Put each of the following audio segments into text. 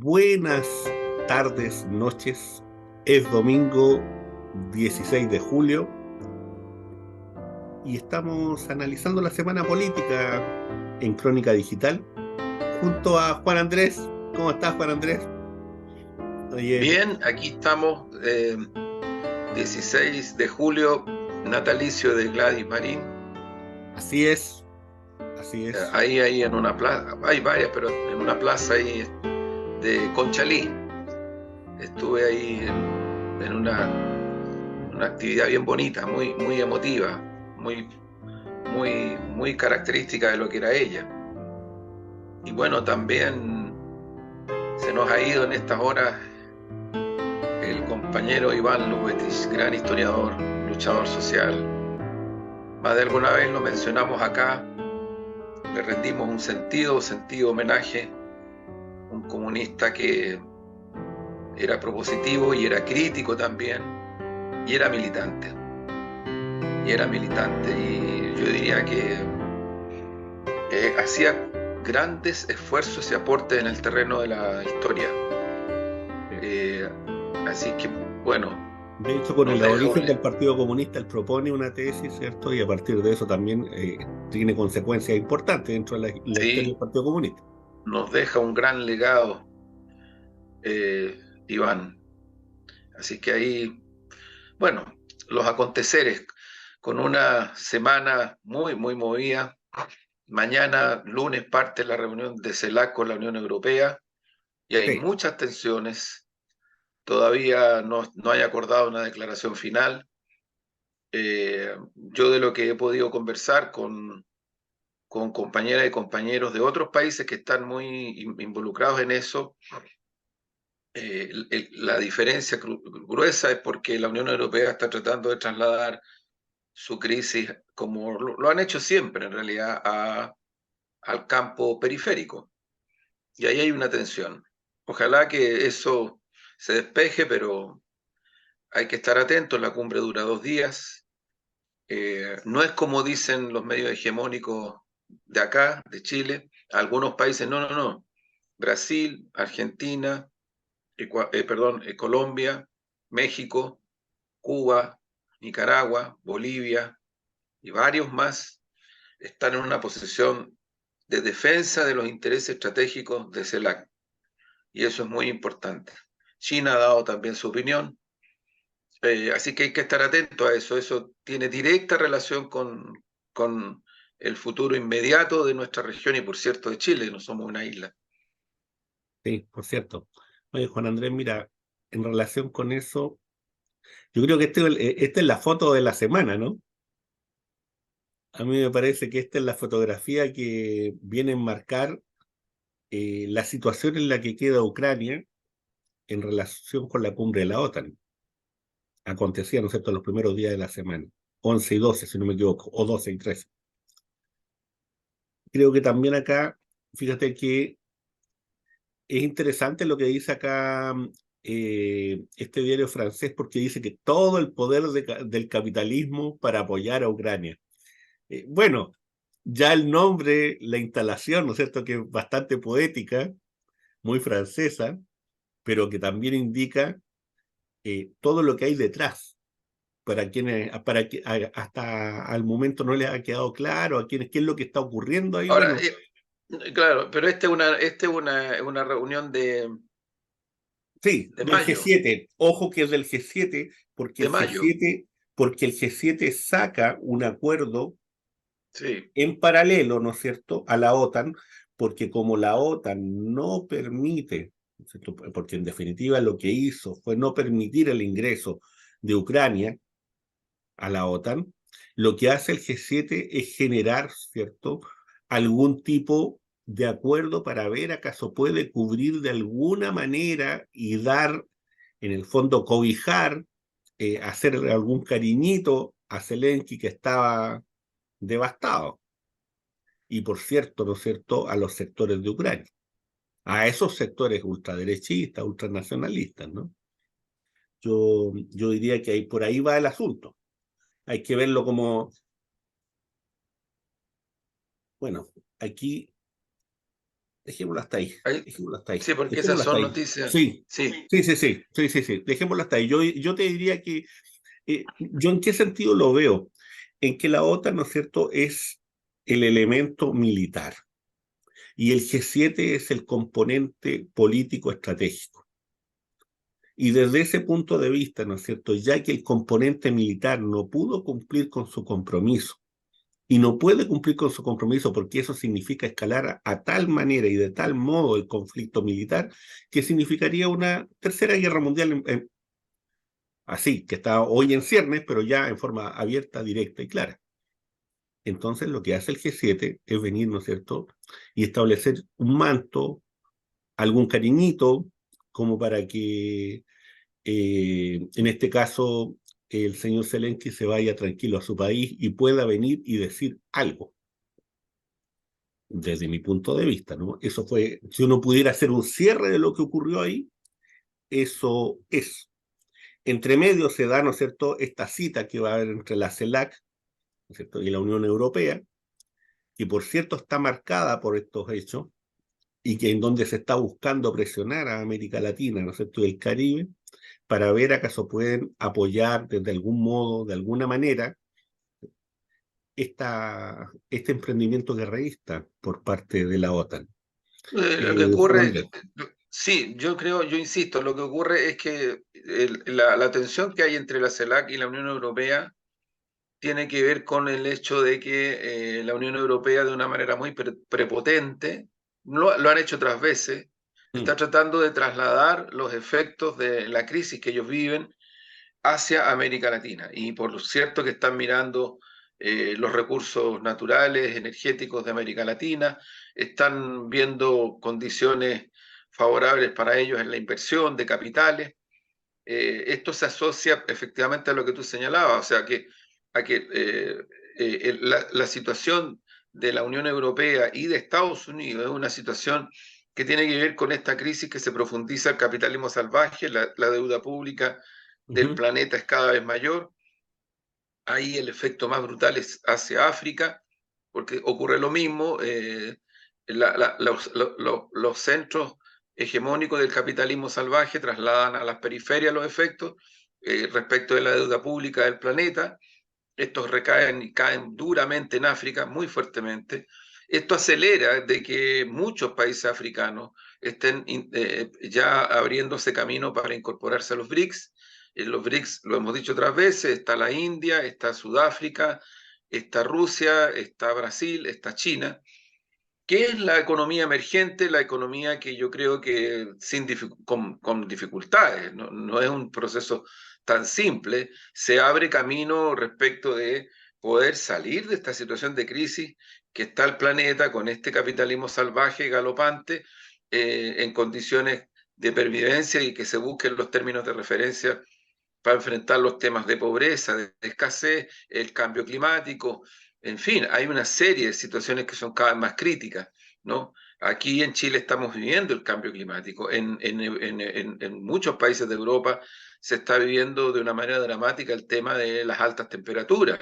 buenas tardes, noches. Es domingo 16 de julio y estamos analizando la semana política en Crónica Digital junto a Juan Andrés. ¿Cómo estás, Juan Andrés? Oye, Bien, aquí estamos, 16 de julio, natalicio de Gladys Marín. así es, así es. Ahí en una plaza, hay varias, pero en una plaza ahí de Conchalí. Estuve ahí en una actividad bien bonita, muy emotiva, muy característica de lo que era ella. Y bueno, también se nos ha ido en estas horas el compañero Iván Lubetich, gran historiador, luchador social. Más de alguna vez lo mencionamos acá, le rendimos un sentido homenaje, un comunista que era propositivo y era crítico también, y era militante. Y yo diría que hacía grandes esfuerzos y aportes en el terreno de la historia. Sí. Eh, Así que, bueno, De hecho, con nos el deja origen del Partido Comunista, él propone una tesis, ¿cierto? Y a partir de eso también tiene consecuencias importantes dentro de la historia sí, del Partido Comunista. nos deja un gran legado, Iván. Así que ahí, bueno, los aconteceres con una semana muy movida. Mañana, lunes, parte la reunión de CELAC con la Unión Europea y hay Sí. muchas tensiones. Todavía no hay acordado una declaración final. Yo de lo que he podido conversar con compañeras y compañeros de otros países que están muy involucrados en eso, la diferencia gruesa es porque la Unión Europea está tratando de trasladar su crisis, como lo han hecho siempre en realidad, al campo periférico. Y ahí hay una tensión. Ojalá que eso se despeje, pero hay que estar atentos. La cumbre dura 2 días. No es como dicen los medios hegemónicos de acá, de Chile. Algunos países, no. Brasil, Argentina, Colombia, México, Cuba, Nicaragua, Bolivia y varios más están en una posición de defensa de los intereses estratégicos de CELAC. Y eso es muy importante. China ha dado también su opinión, así que hay que estar atento a eso. Eso tiene directa relación con el futuro inmediato de nuestra región y, por cierto, de Chile. No somos una isla. Sí, por cierto. Oye, Juan Andrés, mira, en relación con eso, yo creo que esta es la foto de la semana, ¿no? A mí me parece que esta es la fotografía que viene a enmarcar la situación en la que queda Ucrania en relación con la cumbre de la OTAN. Acontecía, ¿no es cierto?, los primeros días de la semana, 11 y 12, si no me equivoco, o 12 y 13. Creo que también acá, fíjate que es interesante lo que dice acá este diario francés, porque dice que todo el poder del capitalismo para apoyar a Ucrania. Bueno, ya el nombre, la instalación, ¿no es cierto?, que es bastante poética, muy francesa, pero que también indica todo lo que hay detrás. Para quienes, hasta al momento no les ha quedado claro a quienes qué es lo que está ocurriendo ahí. Ahora, Bueno, claro, pero esta es una reunión sí, de del mayo, G7. Ojo que es del G7, porque de el mayo, G7, porque el G7 saca un acuerdo sí. en paralelo, ¿no es cierto?, a la OTAN, porque como la OTAN no permite, ¿no es cierto?, porque en definitiva lo que hizo fue no permitir el ingreso de Ucrania a la OTAN, lo que hace el G7 es generar, ¿cierto?, algún tipo de acuerdo para ver acaso puede cubrir de alguna manera y dar, en el fondo, cobijar, hacer algún cariñito a Zelensky que estaba devastado. Y por cierto, ¿no es cierto?, a los sectores de Ucrania, a esos sectores ultraderechistas, ultranacionalistas, ¿no? Yo diría que ahí, por ahí va el asunto. Hay que verlo como, bueno, aquí Dejémoslo hasta ahí, Ahí- dejémoslo hasta ahí, sí, porque esas dejémoslo hasta son ahí. noticias. Sí, Sí, sí, sí, sí, sí, sí, sí, dejémoslo hasta ahí. Yo te diría que, ¿yo en qué sentido lo veo? En que la OTAN, ¿no es cierto?, es el elemento militar y el G7 es el componente político estratégico. Y desde ese punto de vista, ¿no es cierto?, ya que el componente militar no pudo cumplir con su compromiso y no puede cumplir con su compromiso porque eso significa escalar a tal manera y de tal modo el conflicto militar que significaría una tercera guerra mundial así, que está hoy en ciernes, pero ya en forma abierta, directa y clara. Entonces lo que hace el G7 es venir, ¿no es cierto?, y establecer un manto, algún cariñito, como para que en este caso el señor Zelensky se vaya tranquilo a su país y pueda venir y decir algo, desde mi punto de vista, ¿no? Eso fue, si uno pudiera hacer un cierre de lo que ocurrió ahí, eso es. Entre medio se da, ¿no es cierto?, esta cita que va a haber entre la CELAC, ¿no es cierto?, y la Unión Europea, que por cierto está marcada por estos hechos, y que en donde se está buscando presionar a América Latina, ¿no es cierto?, y el Caribe, para ver acaso pueden apoyar desde algún modo, de alguna manera, este emprendimiento guerrerista por parte de la OTAN. lo que Juan ocurre, Andrés. sí, yo creo, yo insisto, lo que ocurre es que la tensión que hay entre la CELAC y la Unión Europea tiene que ver con el hecho de que la Unión Europea, de una manera muy prepotente, lo han hecho otras veces, está Mm, tratando de trasladar los efectos de la crisis que ellos viven hacia América Latina. Y por cierto que están mirando los recursos naturales, energéticos de América Latina, están viendo condiciones favorables para ellos en la inversión de capitales. Esto se asocia efectivamente a lo que tú señalabas, o sea, a que la situación de la Unión Europea y de Estados Unidos es una situación que tiene que ver con esta crisis que se profundiza el capitalismo salvaje, la deuda pública del ujú, planeta es cada vez mayor. Ahí el efecto más brutal es hacia África, porque ocurre lo mismo. Los centros hegemónicos del capitalismo salvaje trasladan a las periferias los efectos respecto de la deuda pública del planeta. Estos recaen y caen duramente en África, muy fuertemente. Esto acelera de que muchos países africanos estén ya abriéndose camino para incorporarse a los BRICS. En los BRICS, lo hemos dicho otras veces, está la India, está Sudáfrica, está Rusia, está Brasil, está China. ¿Qué es la economía emergente? La economía que yo creo que con dificultades, no es un proceso tan simple, se abre camino respecto de poder salir de esta situación de crisis que está el planeta con este capitalismo salvaje, galopante, en condiciones de pervivencia y que se busquen los términos de referencia para enfrentar los temas de pobreza, de escasez, el cambio climático, en fin, hay una serie de situaciones que son cada vez más críticas, ¿no? Aquí en Chile estamos viviendo el cambio climático, en muchos países de Europa se está viviendo de una manera dramática el tema de las altas temperaturas,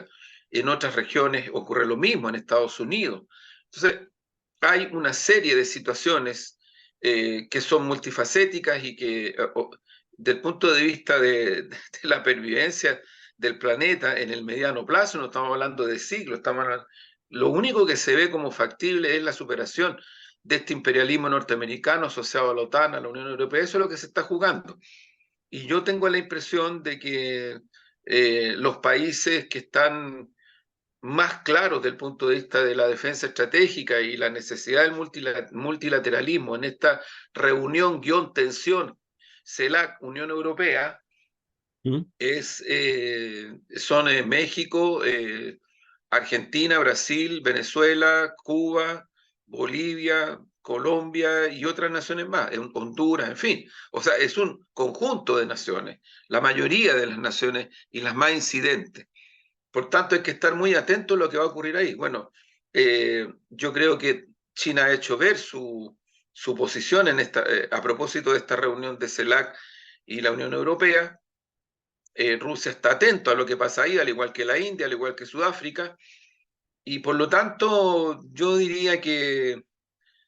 en otras regiones ocurre lo mismo, en Estados Unidos. Entonces, hay una serie de situaciones que son multifacéticas y que del punto de vista de la pervivencia del planeta en el mediano plazo, no estamos hablando de siglos, lo único que se ve como factible es la superación de este imperialismo norteamericano asociado a la OTAN, a la Unión Europea. Eso es lo que se está jugando. Y yo tengo la impresión de que los países que están más claros del punto de vista de la defensa estratégica y la necesidad del multilateralismo en esta reunión guión tensión CELAC Unión Europea ujú. son México, Argentina, Brasil, Venezuela, Cuba, Bolivia, Colombia y otras naciones más, Honduras, en fin. O sea, es un conjunto de naciones, la mayoría de las naciones y las más incidentes. Por tanto, hay que estar muy atento a lo que va a ocurrir ahí. Bueno, yo creo que China ha hecho ver su posición a propósito de esta reunión de CELAC y la Unión Europea. Rusia está atento a lo que pasa ahí, al igual que la India, al igual que Sudáfrica, y por lo tanto yo diría que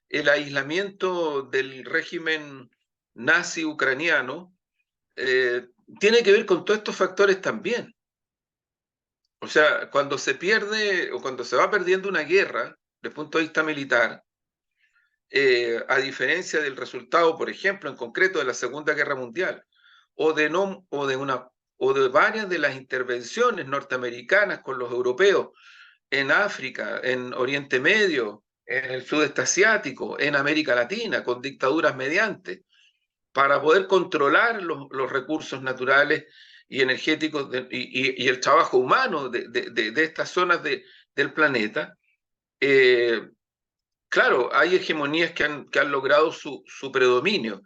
el aislamiento del régimen nazi ucraniano tiene que ver con todos estos factores también. O sea, cuando se pierde o cuando se va perdiendo una guerra, desde el punto de vista militar, a diferencia del resultado, por ejemplo, en concreto de la Segunda Guerra Mundial, o de, no, o de varias de las intervenciones norteamericanas con los europeos en África, en Oriente Medio, en el sudeste asiático, en América Latina, con dictaduras mediante, para poder controlar los recursos naturales y energéticos y el trabajo humano de estas zonas del planeta. Claro, hay hegemonías que han logrado su predominio.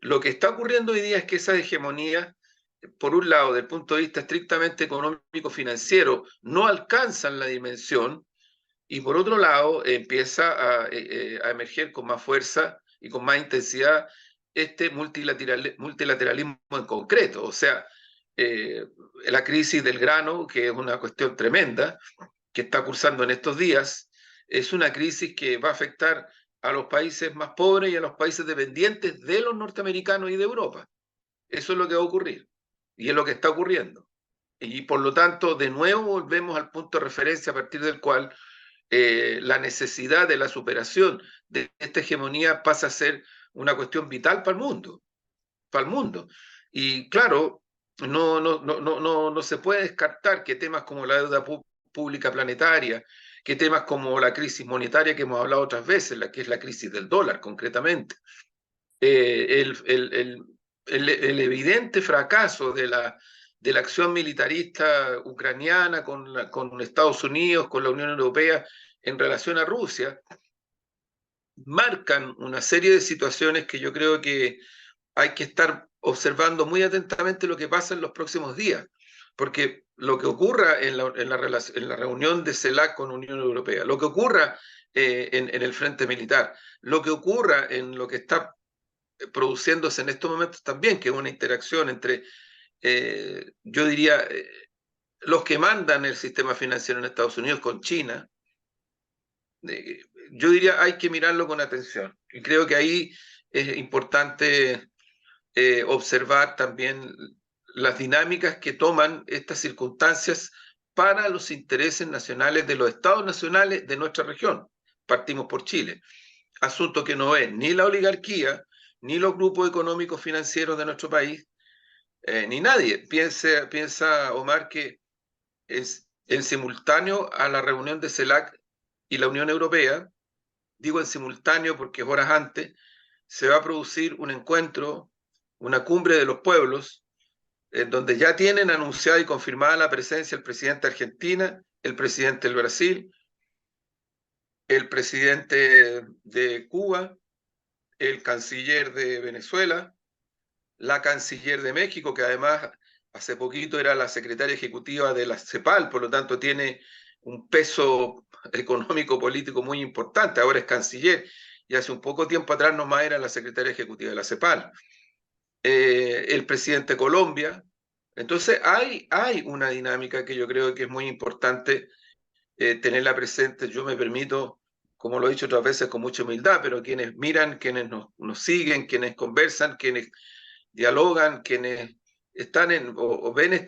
Lo que está ocurriendo hoy día es que esas hegemonías, por un lado, desde el punto de vista estrictamente económico-financiero, no alcanzan la dimensión, y por otro lado, empieza a emerger con más fuerza y con más intensidad este multilateralismo en concreto. O sea, la crisis del grano, que es una cuestión tremenda, que está cursando en estos días, es una crisis que va a afectar a los países más pobres y a los países dependientes de los norteamericanos y de Europa. Eso es lo que va a ocurrir y es lo que está ocurriendo. Y por lo tanto, de nuevo volvemos al punto de referencia a partir del cual la necesidad de la superación de esta hegemonía pasa a ser una cuestión vital para el mundo, para el mundo. Y claro, no se puede descartar que temas como la deuda pública planetaria, que temas como la crisis monetaria que hemos hablado otras veces, la que es la crisis del dólar concretamente, eh, el, el, el, el evidente fracaso de la acción militarista ucraniana con Estados Unidos, con la Unión Europea en relación a Rusia, marcan una serie de situaciones que yo creo que hay que estar observando muy atentamente lo que pasa en los próximos días, porque lo que ocurra en la reunión de CELAC con Unión Europea, lo que ocurra en el frente militar, lo que ocurra en lo que está produciéndose en estos momentos también, que es una interacción entre, yo diría, los que mandan el sistema financiero en Estados Unidos con China, yo diría hay que mirarlo con atención. Y creo que ahí es importante observar también las dinámicas que toman estas circunstancias para los intereses nacionales de los estados nacionales de nuestra región. Partimos por Chile. Asunto que no es ni la oligarquía, ni los grupos económicos financieros de nuestro país, ni nadie. Piensa, Omar, que es en simultáneo a la reunión de CELAC y la Unión Europea, digo en simultáneo porque horas antes, se va a producir un encuentro, una cumbre de los pueblos, en donde ya tienen anunciada y confirmada la presencia el presidente de Argentina, el presidente del Brasil, el presidente de Cuba, el canciller de Venezuela, la canciller de México, que además hace poquito era la secretaria ejecutiva de la CEPAL, por lo tanto tiene un peso económico político muy importante, ahora es canciller, y hace un poco tiempo atrás nomás era la secretaria ejecutiva de la CEPAL. El presidente de Colombia. Entonces hay una dinámica que yo creo que es muy importante tenerla presente. Yo me permito, como lo he dicho otras veces, con mucha humildad, pero quienes miran, quienes nos siguen, quienes conversan, quienes dialogan, quienes están o ven en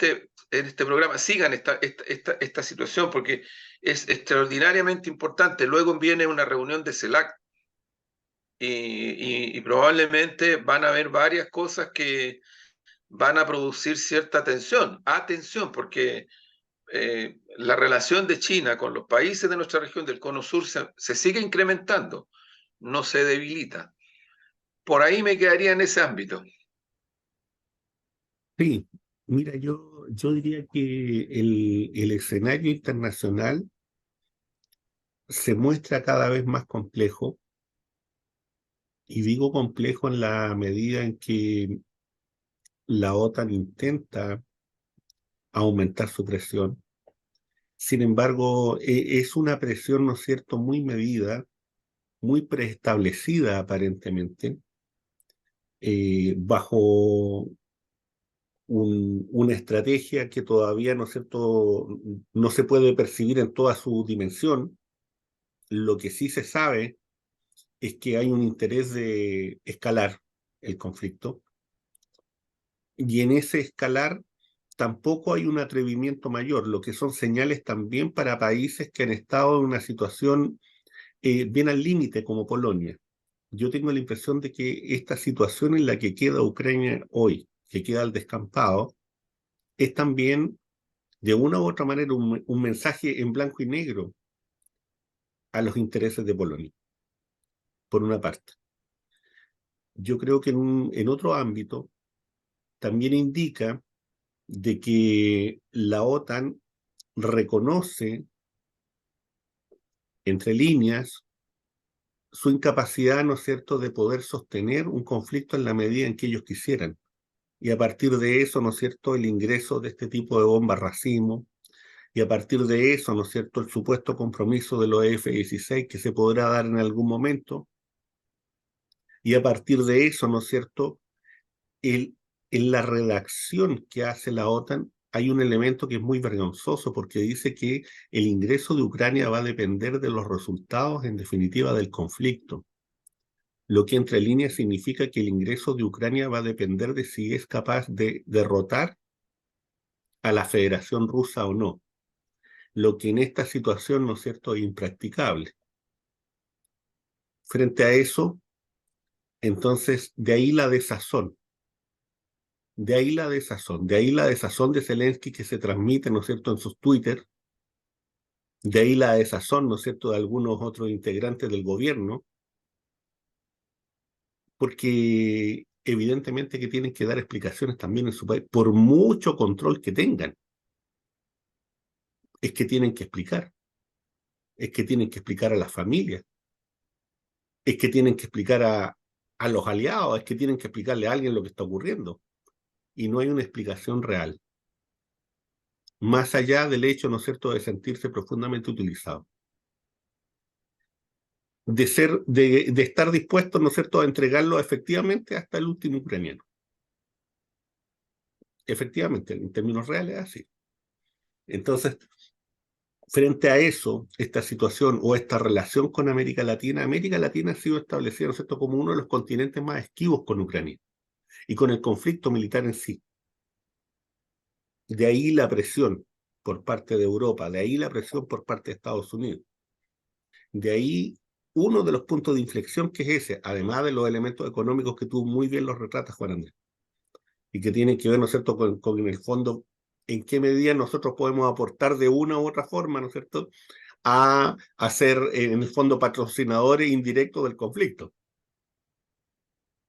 este programa, sigan esta situación porque es extraordinariamente importante. Luego viene una reunión de CELAC y probablemente van a haber varias cosas que van a producir cierta tensión. Atención, porque la relación de China con los países de nuestra región del Cono Sur se sigue incrementando, no se debilita. Por ahí me quedaría en ese ámbito. Sí, mira, yo diría que el escenario internacional se muestra cada vez más complejo, y digo complejo en la medida en que la OTAN intenta aumentar su presión. Sin embargo, es una presión, ¿no es cierto?, muy medida, muy preestablecida aparentemente, bajo una estrategia que todavía, ¿no es cierto?, no se puede percibir en toda su dimensión. Lo que sí se sabe es que hay un interés de escalar el conflicto, y en ese escalar tampoco hay un atrevimiento mayor, lo que son señales también para países que han estado en una situación bien al límite, como Polonia. Yo tengo la impresión de que esta situación en la que queda Ucrania hoy, que queda al descampado, es también, de una u otra manera, un mensaje en blanco y negro a los intereses de Polonia, por una parte. Yo creo que en otro ámbito también indica de que la OTAN reconoce, entre líneas, su incapacidad, ¿no es cierto?, de poder sostener un conflicto en la medida en que ellos quisieran. Y a partir de eso, ¿no es cierto?, el ingreso de este tipo de bombas racimo, y a partir de eso, ¿no es cierto?, el supuesto compromiso de los F-16 que se podrá dar en algún momento, y a partir de eso, ¿no es cierto?, el, en la redacción que hace la OTAN hay un elemento que es muy vergonzoso porque dice que el ingreso de Ucrania va a depender de los resultados, en definitiva, del conflicto. Lo que entre líneas significa que el ingreso de Ucrania va a depender de si es capaz de derrotar a la Federación Rusa o no. Lo que en esta situación, ¿no es cierto?, es impracticable. Frente a eso, entonces, de ahí la desazón. De ahí la desazón. De ahí la desazón de Zelensky que se transmite, ¿no es cierto?, en sus Twitter. De ahí la desazón, ¿no es cierto?, de algunos otros integrantes del gobierno, porque evidentemente que tienen que dar explicaciones también en su país, por mucho control que tengan. Es que tienen que explicar. Es que tienen que explicar a las familias. Es que tienen que explicar a los aliados. Es que tienen que explicarle a alguien lo que está ocurriendo. Y no hay una explicación real, más allá del hecho, ¿no es cierto?, de sentirse profundamente utilizado, de estar dispuesto, ¿no es cierto?, a entregarlo efectivamente hasta el último ucraniano. Efectivamente, en términos reales, así. Entonces, frente a eso, esta situación o esta relación con América Latina ha sido establecida, ¿no es cierto?, como uno de los continentes más esquivos con Ucrania y con el conflicto militar en sí. De ahí la presión por parte de Europa, de ahí la presión por parte de Estados Unidos. De ahí uno de los puntos de inflexión que es ese, además de los elementos económicos que tú muy bien los retratas, Juan Andrés, y que tienen que ver, ¿no es cierto?, con en el fondo en qué medida nosotros podemos aportar de una u otra forma, ¿no es cierto?, a ser, en el fondo, patrocinadores indirectos del conflicto.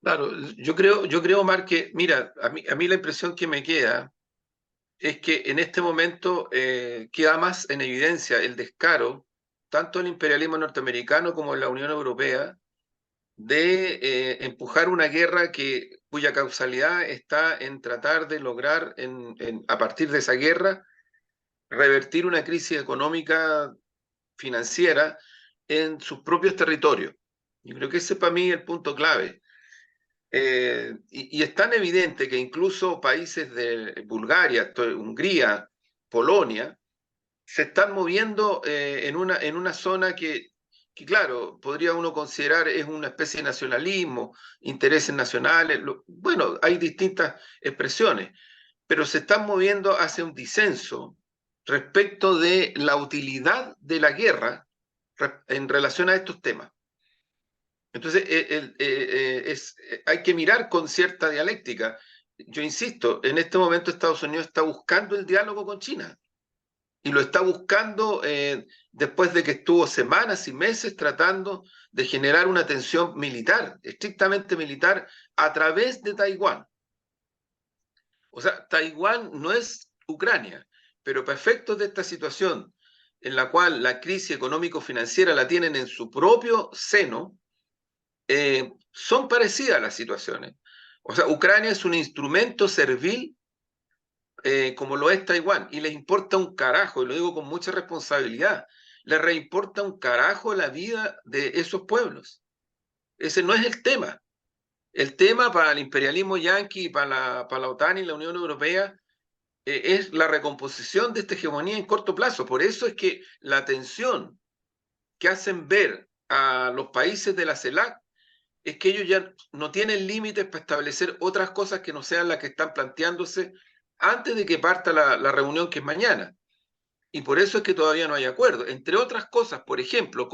Claro, yo creo, Omar, que, mira, a mí la impresión que me queda es que en este momento queda más en evidencia el descaro, tanto del imperialismo norteamericano como de la Unión Europea, de empujar una guerra cuya causalidad está en tratar de lograr, a partir de esa guerra, revertir una crisis económica financiera en sus propios territorios. Yo creo que ese para mí es el punto clave. Y es tan evidente que incluso países de Bulgaria, Hungría, Polonia, se están moviendo en una zona que, claro, podría uno considerar es una especie de nacionalismo, intereses nacionales. Bueno, hay distintas expresiones, pero se están moviendo hacia un disenso respecto de la utilidad de la guerra en relación a estos temas. Entonces, hay que mirar con cierta dialéctica. Yo insisto, en este momento Estados Unidos está buscando el diálogo con China y lo está buscando después de que estuvo semanas y meses tratando de generar una tensión militar, estrictamente militar, a través de Taiwán. O sea, Taiwán no es Ucrania, pero para efectos de esta situación en la cual la crisis económico-financiera la tienen en su propio seno, son parecidas las situaciones. O sea, Ucrania es un instrumento servil como lo es Taiwán y les importa un carajo, y lo digo con mucha responsabilidad, les reimporta un carajo la vida de esos pueblos. Ese no es el tema. El tema para el imperialismo yanqui, para la OTAN y la Unión Europea es la recomposición de esta hegemonía en corto plazo. Por eso es que la tensión que hacen ver a los países de la CELAC es que ellos ya no tienen límites para establecer otras cosas que no sean las que están planteándose antes de que parta la reunión, que es mañana. Y por eso es que todavía no hay acuerdo. Entre otras cosas, por ejemplo,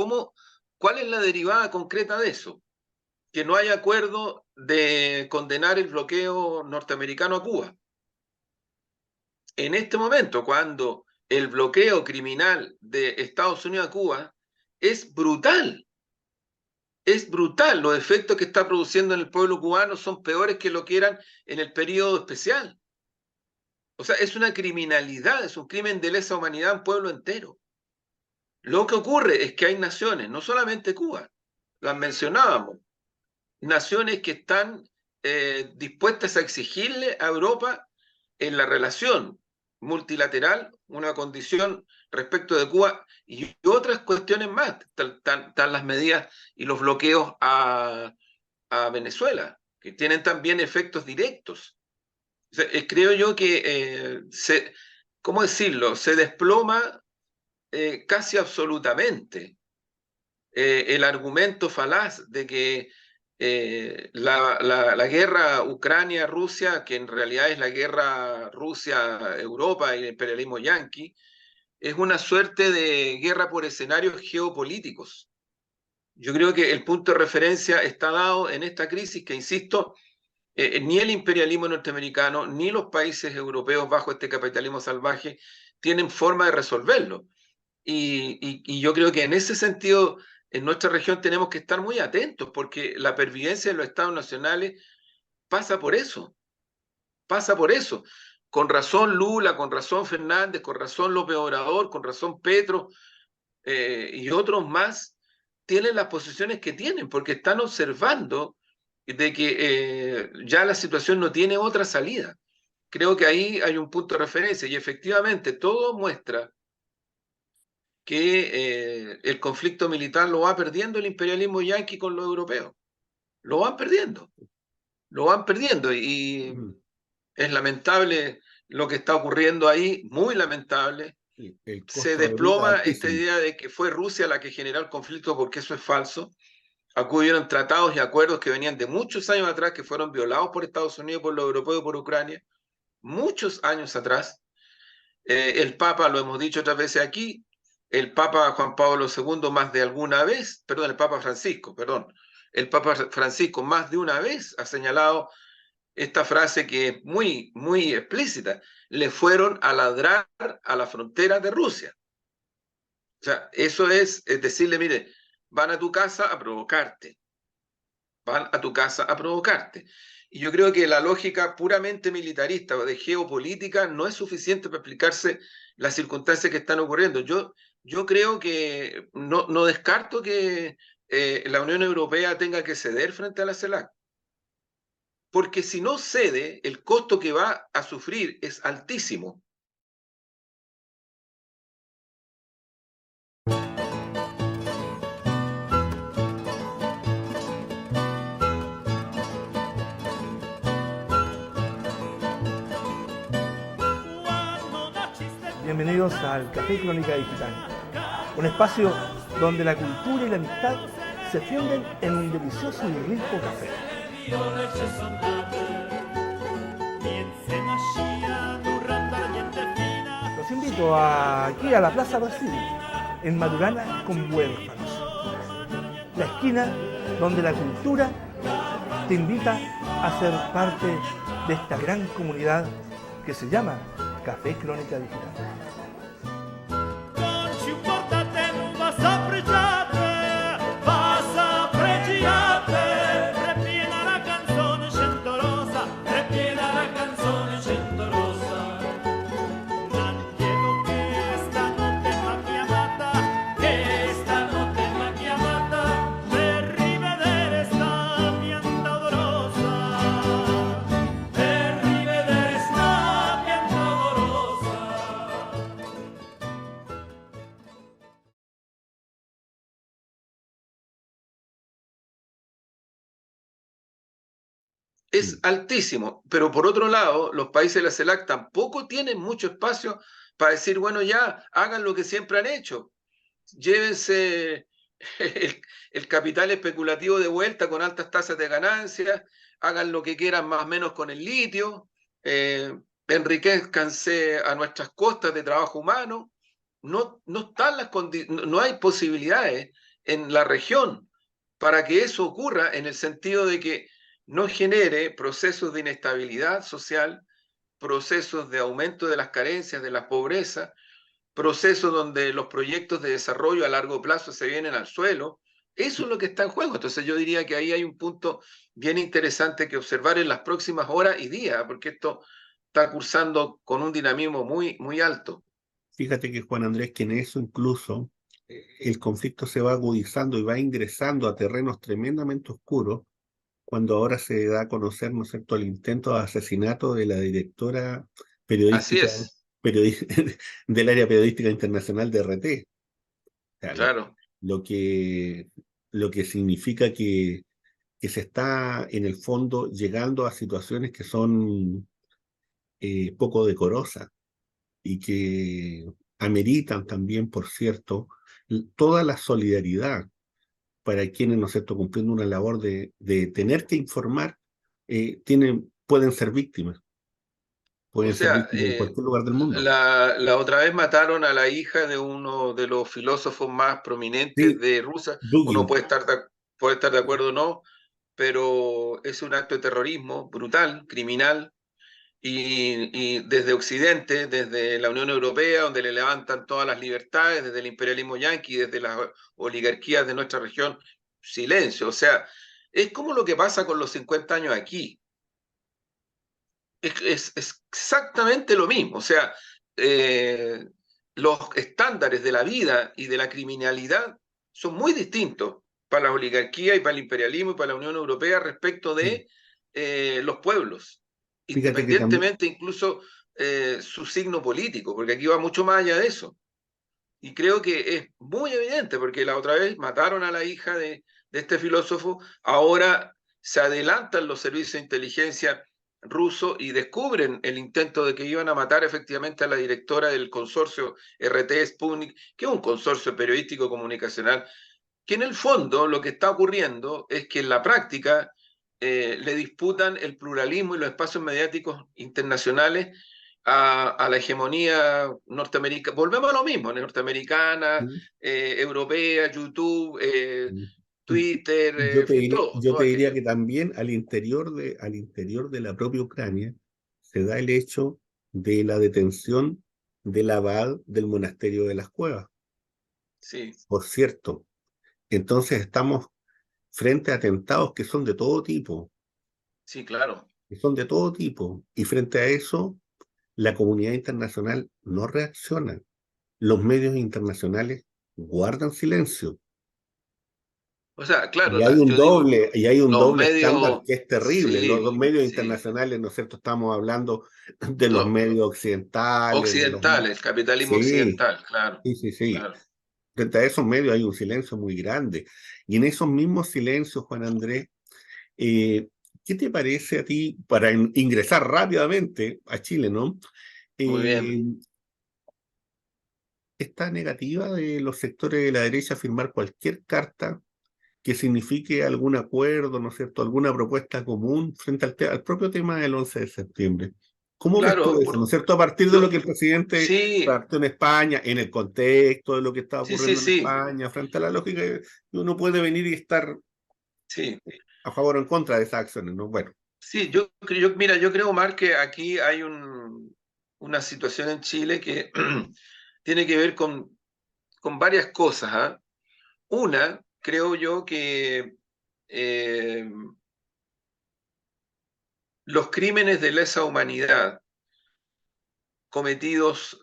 ¿cuál es la derivada concreta de eso? Que no hay acuerdo de condenar el bloqueo norteamericano a Cuba. En este momento, cuando el bloqueo criminal de Estados Unidos a Cuba es brutal, los efectos que está produciendo en el pueblo cubano son peores que lo que eran en el periodo especial. O sea, es una criminalidad, es un crimen de lesa humanidad en un pueblo entero. Lo que ocurre es que hay naciones, no solamente Cuba, las mencionábamos, naciones que están dispuestas a exigirle a Europa en la relación multilateral una condición respecto de Cuba y otras cuestiones más, están las medidas y los bloqueos a Venezuela, que tienen también efectos directos. O sea, creo yo que ¿cómo decirlo? Se desploma casi absolutamente el argumento falaz de que la guerra Ucrania-Rusia, que en realidad es la guerra Rusia-Europa y el imperialismo yanqui, es una suerte de guerra por escenarios geopolíticos. Yo creo que el punto de referencia está dado en esta crisis que, insisto, ni el imperialismo norteamericano ni los países europeos bajo este capitalismo salvaje tienen forma de resolverlo. Y yo creo que en ese sentido, en nuestra región tenemos que estar muy atentos, porque la pervivencia de los estados nacionales pasa por eso, pasa por eso. Con razón Lula, con razón Fernández, con razón López Obrador, con razón Petro y otros más tienen las posiciones que tienen, porque están observando de que ya la situación no tiene otra salida. Creo que ahí hay un punto de referencia y efectivamente todo muestra que el conflicto militar lo va perdiendo el imperialismo yanqui con los europeos. Lo van perdiendo, lo van perdiendo. Y es lamentable lo que está ocurriendo ahí, muy lamentable. Se de vida desploma esta altísimo. idea de que fue Rusia la que generó el conflicto, porque eso es falso. Acudieron tratados y acuerdos que venían de muchos años atrás, que fueron violados por Estados Unidos, por los europeos, por Ucrania, muchos años atrás. El Papa, lo hemos dicho otras veces aquí, el Papa Juan Pablo II más de alguna vez, perdón, el Papa Francisco, perdón, el Papa Francisco más de una vez ha señalado esta frase que es muy, muy explícita: le fueron a ladrar a la frontera de Rusia. O sea, eso es decirle, mire, van a tu casa a provocarte, van a tu casa a provocarte. Y yo creo que la lógica puramente militarista o de geopolítica no es suficiente para explicarse las circunstancias que están ocurriendo. Yo creo que no descarto que la Unión Europea tenga que ceder frente a la CELAC, porque si no cede, el costo que va a sufrir es altísimo. Bienvenidos al Café Crónica Digital, un espacio donde la cultura y la amistad se funden en un delicioso y rico café. Los invito aquí a la Plaza Brasil, en Maturana con Huérfanos, la esquina donde la cultura te invita a ser parte de esta gran comunidad que se llama Café Crónica Digital. Es altísimo, pero por otro lado, los países de la CELAC tampoco tienen mucho espacio para decir, bueno, ya hagan lo que siempre han hecho, llévense el, el capital especulativo de vuelta con altas tasas de ganancia, hagan lo que quieran más o menos con el litio, enriquezcanse a nuestras costas de trabajo humano. No están no hay posibilidades en la región para que eso ocurra, en el sentido de que no genere procesos de inestabilidad social, procesos de aumento de las carencias, de la pobreza, procesos donde los proyectos de desarrollo a largo plazo se vienen al suelo. Eso es lo que está en juego. Entonces yo diría que ahí hay un punto bien interesante que observar en las próximas horas y días, porque esto está cursando con un dinamismo muy, muy alto. Fíjate que Juan Andrés, que en eso incluso el conflicto se va agudizando y va ingresando a terrenos tremendamente oscuros, cuando ahora se da a conocer, ¿no es cierto?, el intento de asesinato de la directora Así periodística es, del área periodística internacional de RT. O sea, claro. lo que, lo que significa que se está en el fondo llegando a situaciones que son poco decorosas y que ameritan también, por cierto, toda la solidaridad para quienes, ¿no es cierto?, cumpliendo una labor de tener que informar, O pueden ser sea, víctimas en cualquier lugar del mundo. la otra vez mataron a la hija de uno de los filósofos más prominentes Sí, de Rusia. Uno Dugin, puede estar de acuerdo o no, pero es un acto de terrorismo brutal, criminal, y desde Occidente, desde la Unión Europea, donde le levantan todas las libertades, desde el imperialismo yanqui, desde las oligarquías de nuestra región, silencio. O sea, es como lo que pasa con los 50 años aquí. Es exactamente lo mismo. O sea, eh, los estándares de la vida y de la criminalidad son muy distintos para la oligarquía y para el imperialismo y para la Unión Europea respecto sí. de los pueblos, Fíjate que también, independientemente incluso su signo político, porque aquí va mucho más allá de eso. Y creo que es muy evidente, porque la otra vez mataron a la hija de este filósofo, ahora se adelantan los servicios de inteligencia rusos y descubren el intento de que iban a matar efectivamente a la directora del consorcio RT Sputnik, que es un consorcio periodístico comunicacional, que en el fondo lo que está ocurriendo es que en la práctica le disputan el pluralismo y los espacios mediáticos internacionales a la hegemonía norteamericana. Volvemos a lo mismo, norteamericana, sí, europea, YouTube, sí. Twitter, Yo en te fin, diría, todo, yo todo te diría aquello. que también al interior de la propia Ucrania se da el hecho de la detención del abad del monasterio de las Cuevas, Sí, por cierto. Entonces estamos frente a atentados que son de todo tipo, sí, claro. y frente a eso la comunidad internacional no reacciona. Los medios internacionales guardan silencio. O sea, claro, yo digo, Y hay un los doble estándar medios, que es terrible. Los sí, medios sí, internacionales, ¿no es cierto? Estamos hablando de los no, medios occidentales, de los... occidental, el capitalismo Sí, occidental, claro, sí. claro. Frente a esos medios hay un silencio muy grande. Y en esos mismos silencios, Juan Andrés, eh, ¿qué te parece a ti para ingresar rápidamente a Chile, ¿no? Muy bien. Eh, Esta negativa de los sectores de la derecha a firmar cualquier carta que signifique algún acuerdo, ¿no es cierto?, alguna propuesta común frente al propio tema del 11 de septiembre. ¿Cómo ves tú Claro, eso, no es cierto? A partir de lo yo, que el presidente sí, partió en España, en el contexto de lo que está sí, sí, ocurriendo en sí, España, frente a la lógica que uno puede venir y estar sí, a favor o en contra de esas acciones, ¿no? Bueno, sí, mira, yo creo, Omar, que aquí hay una situación en Chile que tiene que ver con varias cosas, ¿ah? Una, creo yo que eh, los crímenes de lesa humanidad cometidos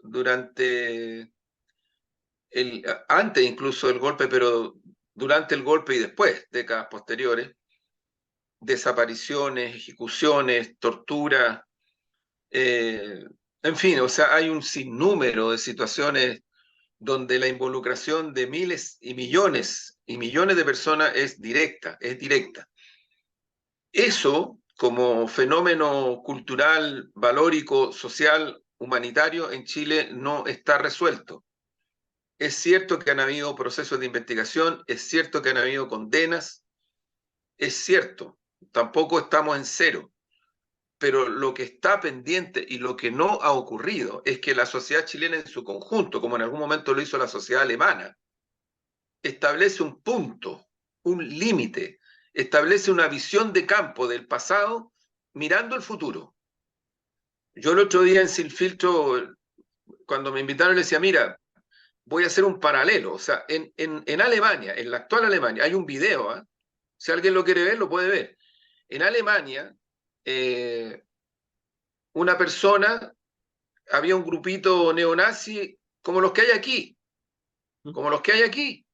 antes incluso del golpe, pero durante el golpe y después, décadas posteriores, desapariciones, ejecuciones, tortura, en fin, o sea, hay un sinnúmero de situaciones donde la involucración de miles y millones de personas es directa, es directa. Eso, como fenómeno cultural, valórico, social, humanitario, en Chile no está resuelto. Es cierto que han habido procesos de investigación, es cierto que han habido condenas, es cierto, tampoco estamos en cero, pero lo que está pendiente y lo que no ha ocurrido es que la sociedad chilena en su conjunto, como en algún momento lo hizo la sociedad alemana, establece un punto, un límite, establece una visión de campo del pasado mirando el futuro. Yo el otro día en Sin Filtro, cuando me invitaron, le decía, mira, voy a hacer un paralelo. O sea, en Alemania, en la actual Alemania, hay un video, ¿eh? Si alguien lo quiere ver, lo puede ver. En Alemania, una persona, había un grupito neonazi como los que hay aquí, como los que hay aquí.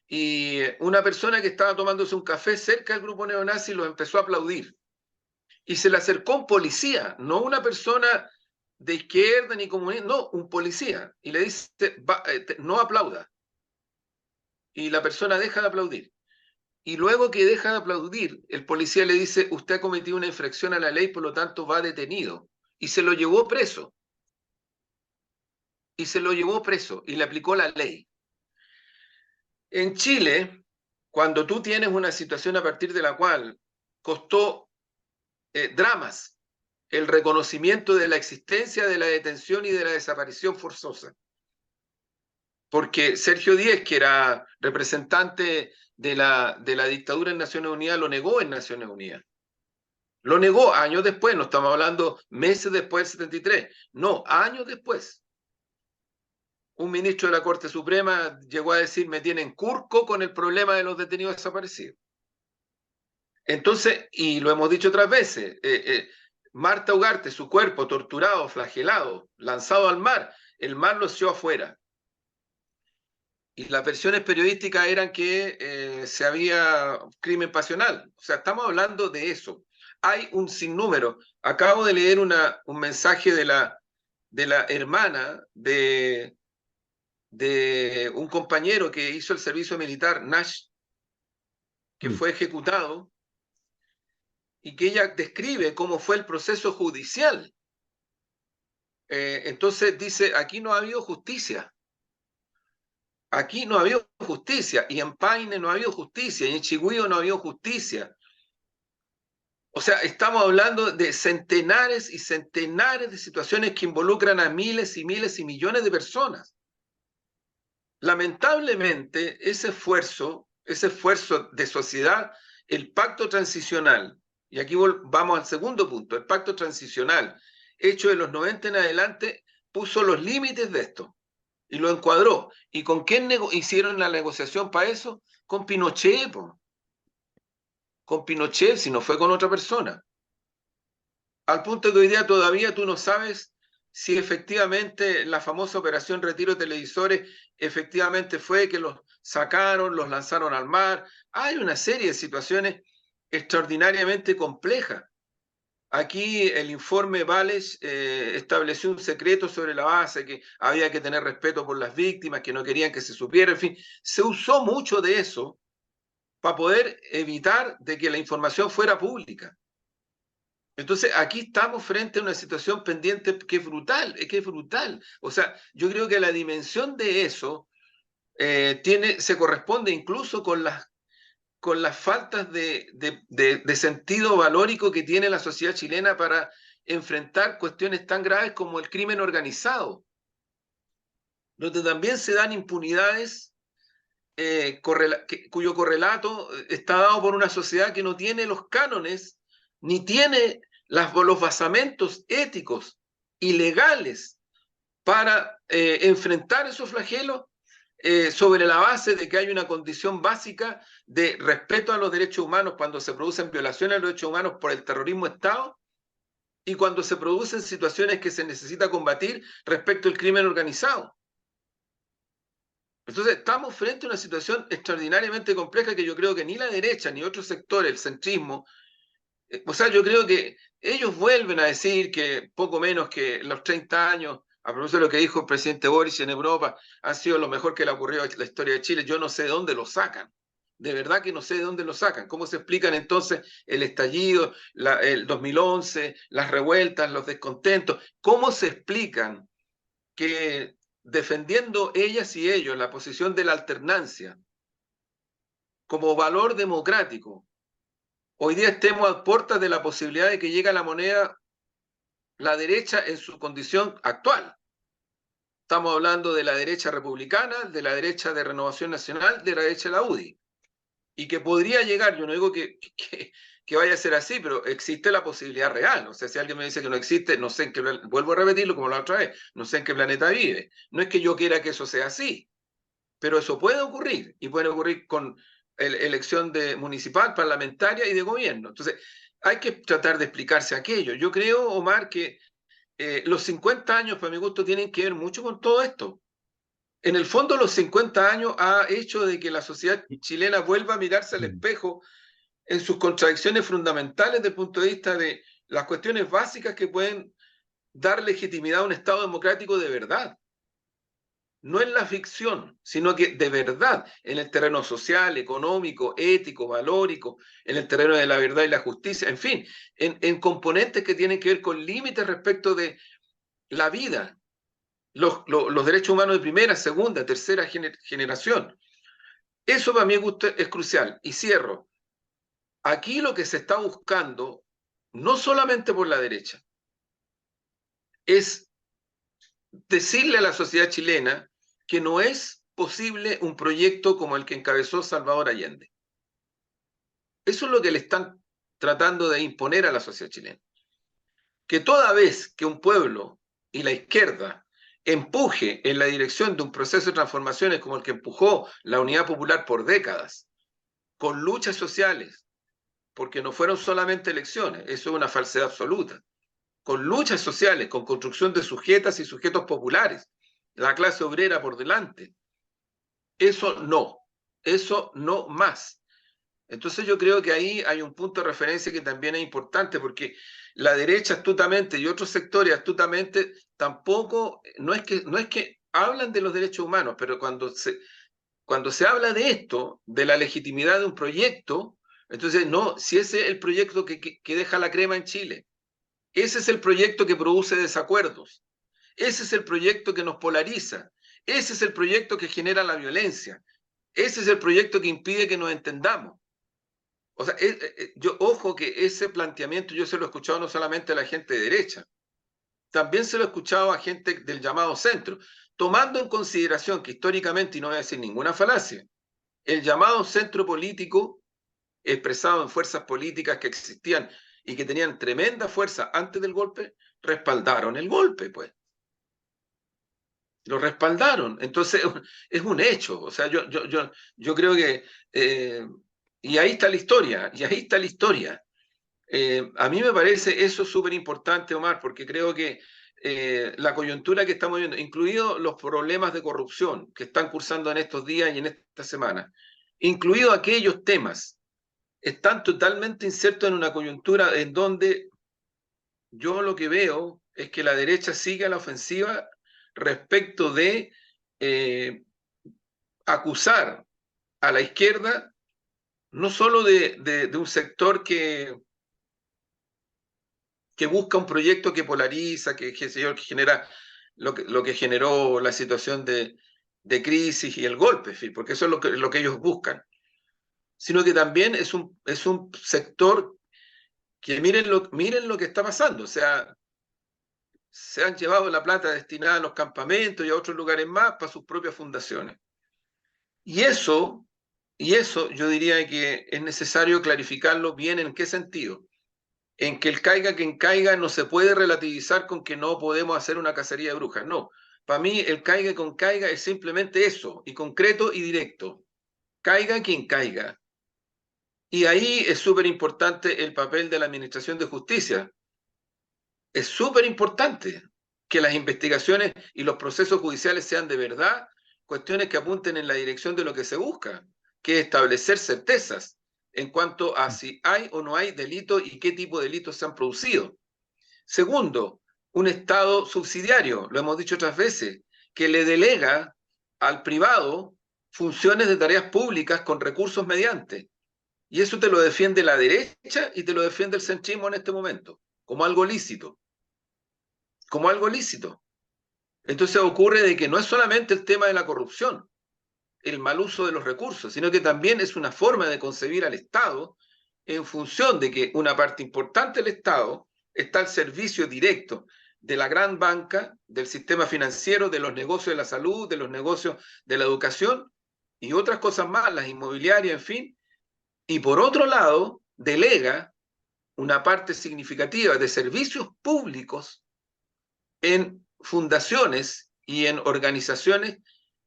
Y una persona que estaba tomándose un café cerca del grupo neonazi lo empezó a aplaudir. Y se le acercó un policía, no una persona de izquierda ni comunista, no, un policía. Y le dice, no aplauda. Y la persona deja de aplaudir. Y luego que deja de aplaudir, el policía le dice, usted ha cometido una infracción a la ley, por lo tanto va detenido. Y se lo llevó preso. Y se lo llevó preso y le aplicó la ley. En Chile, cuando tú tienes una situación a partir de la cual costó dramas el reconocimiento de la existencia de la detención y de la desaparición forzosa, porque Sergio Díez, que era representante de la dictadura en Naciones Unidas, lo negó en Naciones Unidas. Lo negó años después, no estamos hablando meses después del 73, no, años después. Un ministro de la Corte Suprema llegó a decir, me tienen curco con el problema de los detenidos desaparecidos. Entonces, y lo hemos dicho otras veces, Marta Ugarte, su cuerpo torturado, flagelado, lanzado al mar, el mar lo echó afuera. Y las versiones periodísticas eran que se había crimen pasional. O sea, estamos hablando de eso. Hay un sinnúmero. Acabo de leer un mensaje de la hermana de un compañero que hizo el servicio militar, Nash, que fue ejecutado, y que ella describe cómo fue el proceso judicial. Entonces dice, aquí no ha habido justicia. Aquí no ha habido justicia, y en Paine no ha habido justicia, y en Chigüío no ha habido justicia. O sea, estamos hablando de centenares y centenares de situaciones que involucran a miles y miles y millones de personas. Lamentablemente, ese esfuerzo de sociedad, el pacto transicional, y aquí vamos al segundo punto, el pacto transicional, hecho de los 90 en adelante, puso los límites de esto y lo encuadró. ¿Y con quién hicieron la negociación para eso? Con Pinochet, po. Con Pinochet, si no fue con otra persona. Al punto que hoy día todavía tú no sabes si efectivamente la famosa operación retiro de televisores efectivamente fue que los sacaron, los lanzaron al mar. Hay una serie de situaciones extraordinariamente complejas. Aquí el informe Vales estableció un secreto sobre la base, que había que tener respeto por las víctimas, que no querían que se supiera, en fin, se usó mucho de eso para poder evitar de que la información fuera pública. Entonces, aquí estamos frente a una situación pendiente que es brutal, que es brutal. O sea, yo creo que la dimensión de eso se corresponde incluso con las faltas de sentido valórico que tiene la sociedad chilena para enfrentar cuestiones tan graves como el crimen organizado, donde también se dan impunidades cuyo correlato está dado por una sociedad que no tiene los cánones ni tiene los basamentos éticos y legales para enfrentar esos flagelos sobre la base de que hay una condición básica de respeto a los derechos humanos cuando se producen violaciones a los derechos humanos por el terrorismo Estado y cuando se producen situaciones que se necesita combatir respecto al crimen organizado. Entonces, estamos frente a una situación extraordinariamente compleja que yo creo que ni la derecha ni otros sectores, el centrismo, o sea, yo creo que ellos vuelven a decir que poco menos que los 30 años, a propósito de lo que dijo el presidente Boric en Europa, han sido lo mejor que le ocurrió a la historia de Chile. Yo no sé de dónde lo sacan. De verdad que no sé de dónde lo sacan. ¿Cómo se explican entonces el estallido, el 2011, las revueltas, los descontentos? ¿Cómo se explican que defendiendo ellas y ellos la posición de la alternancia como valor democrático, hoy día estemos a puertas de la posibilidad de que llegue a la moneda la derecha en su condición actual. Estamos hablando de la derecha republicana, de la derecha de Renovación Nacional, de la derecha de la UDI. Y que podría llegar, yo no digo que vaya a ser así, pero existe la posibilidad real. O sea, si alguien me dice que no existe, no sé en qué, vuelvo a repetirlo como la otra vez, no sé en qué planeta vive. No es que yo quiera que eso sea así, pero eso puede ocurrir, y puede ocurrir con elección de municipal, parlamentaria y de gobierno. Entonces, hay que tratar de explicarse aquello. Yo creo, Omar, que los 50 años, para mi gusto, tienen que ver mucho con todo esto. En el fondo, los 50 años ha hecho de que la sociedad chilena vuelva a mirarse al espejo en sus contradicciones fundamentales desde el punto de vista de las cuestiones básicas que pueden dar legitimidad a un Estado democrático de verdad. No en la ficción, sino que de verdad, en el terreno social, económico, ético, valórico, en el terreno de la verdad y la justicia, en fin, en componentes que tienen que ver con límites respecto de la vida, los derechos humanos de primera, segunda, tercera generación. Eso para mí es crucial. Y cierro. Aquí lo que se está buscando, no solamente por la derecha, es decirle a la sociedad chilena que no es posible un proyecto como el que encabezó Salvador Allende. Eso es lo que le están tratando de imponer a la sociedad chilena. Que toda vez que un pueblo y la izquierda empuje en la dirección de un proceso de transformaciones como el que empujó la Unidad Popular por décadas, con luchas sociales, porque no fueron solamente elecciones, eso es una falsedad absoluta, con luchas sociales, con construcción de sujetas y sujetos populares, la clase obrera por delante. Eso no más. Entonces yo creo que ahí hay un punto de referencia que también es importante, porque la derecha astutamente y otros sectores astutamente tampoco, no es que hablan de los derechos humanos, pero cuando se habla de esto, de la legitimidad de un proyecto, entonces no, si ese es el proyecto que deja la crema en Chile, ese es el proyecto que produce desacuerdos, ese es el proyecto que nos polariza, ese es el proyecto que genera la violencia, ese es el proyecto que impide que nos entendamos. O sea, ojo que ese planteamiento yo se lo he escuchado no solamente a la gente de derecha, también se lo he escuchado a gente del llamado centro, tomando en consideración que históricamente, y no voy a decir ninguna falacia, el llamado centro político expresado en fuerzas políticas que existían y que tenían tremenda fuerza antes del golpe, respaldaron el golpe, pues. Lo respaldaron. Entonces, es un hecho. O sea, yo creo que... y ahí está la historia, a mí me parece eso súper importante, Omar, porque creo que la coyuntura que estamos viendo, incluidos los problemas de corrupción que están cursando en estos días y en esta semana, incluidos aquellos temas, están totalmente insertos en una coyuntura en donde yo lo que veo es que la derecha sigue a la ofensiva respecto de acusar a la izquierda no solo de un sector que busca un proyecto que polariza, que genera lo que generó la situación de crisis y el golpe, porque eso es lo que ellos buscan, sino que también es un sector que miren lo que está pasando. O sea, se han llevado la plata destinada a los campamentos y a otros lugares más para sus propias fundaciones. Y eso yo diría que es necesario clarificarlo bien. ¿En qué sentido? En que el caiga quien caiga no se puede relativizar con que no podemos hacer una cacería de brujas. No, para mí el caiga con caiga es simplemente eso, y concreto y directo. Caiga quien caiga. Y ahí es súper importante el papel de la Administración de Justicia. Es súper importante que las investigaciones y los procesos judiciales sean de verdad cuestiones que apunten en la dirección de lo que se busca, que es establecer certezas en cuanto a si hay o no hay delitos y qué tipo de delitos se han producido. Segundo, un Estado subsidiario, lo hemos dicho otras veces, que le delega al privado funciones de tareas públicas con recursos mediante. Y eso te lo defiende la derecha y te lo defiende el centrismo en este momento, como algo lícito. Como algo lícito. Entonces ocurre de que no es solamente el tema de la corrupción, el mal uso de los recursos, sino que también es una forma de concebir al Estado en función de que una parte importante del Estado está al servicio directo de la gran banca, del sistema financiero, de los negocios de la salud, de los negocios de la educación y otras cosas más, las inmobiliarias, en fin. Y por otro lado, delega una parte significativa de servicios públicos en fundaciones y en organizaciones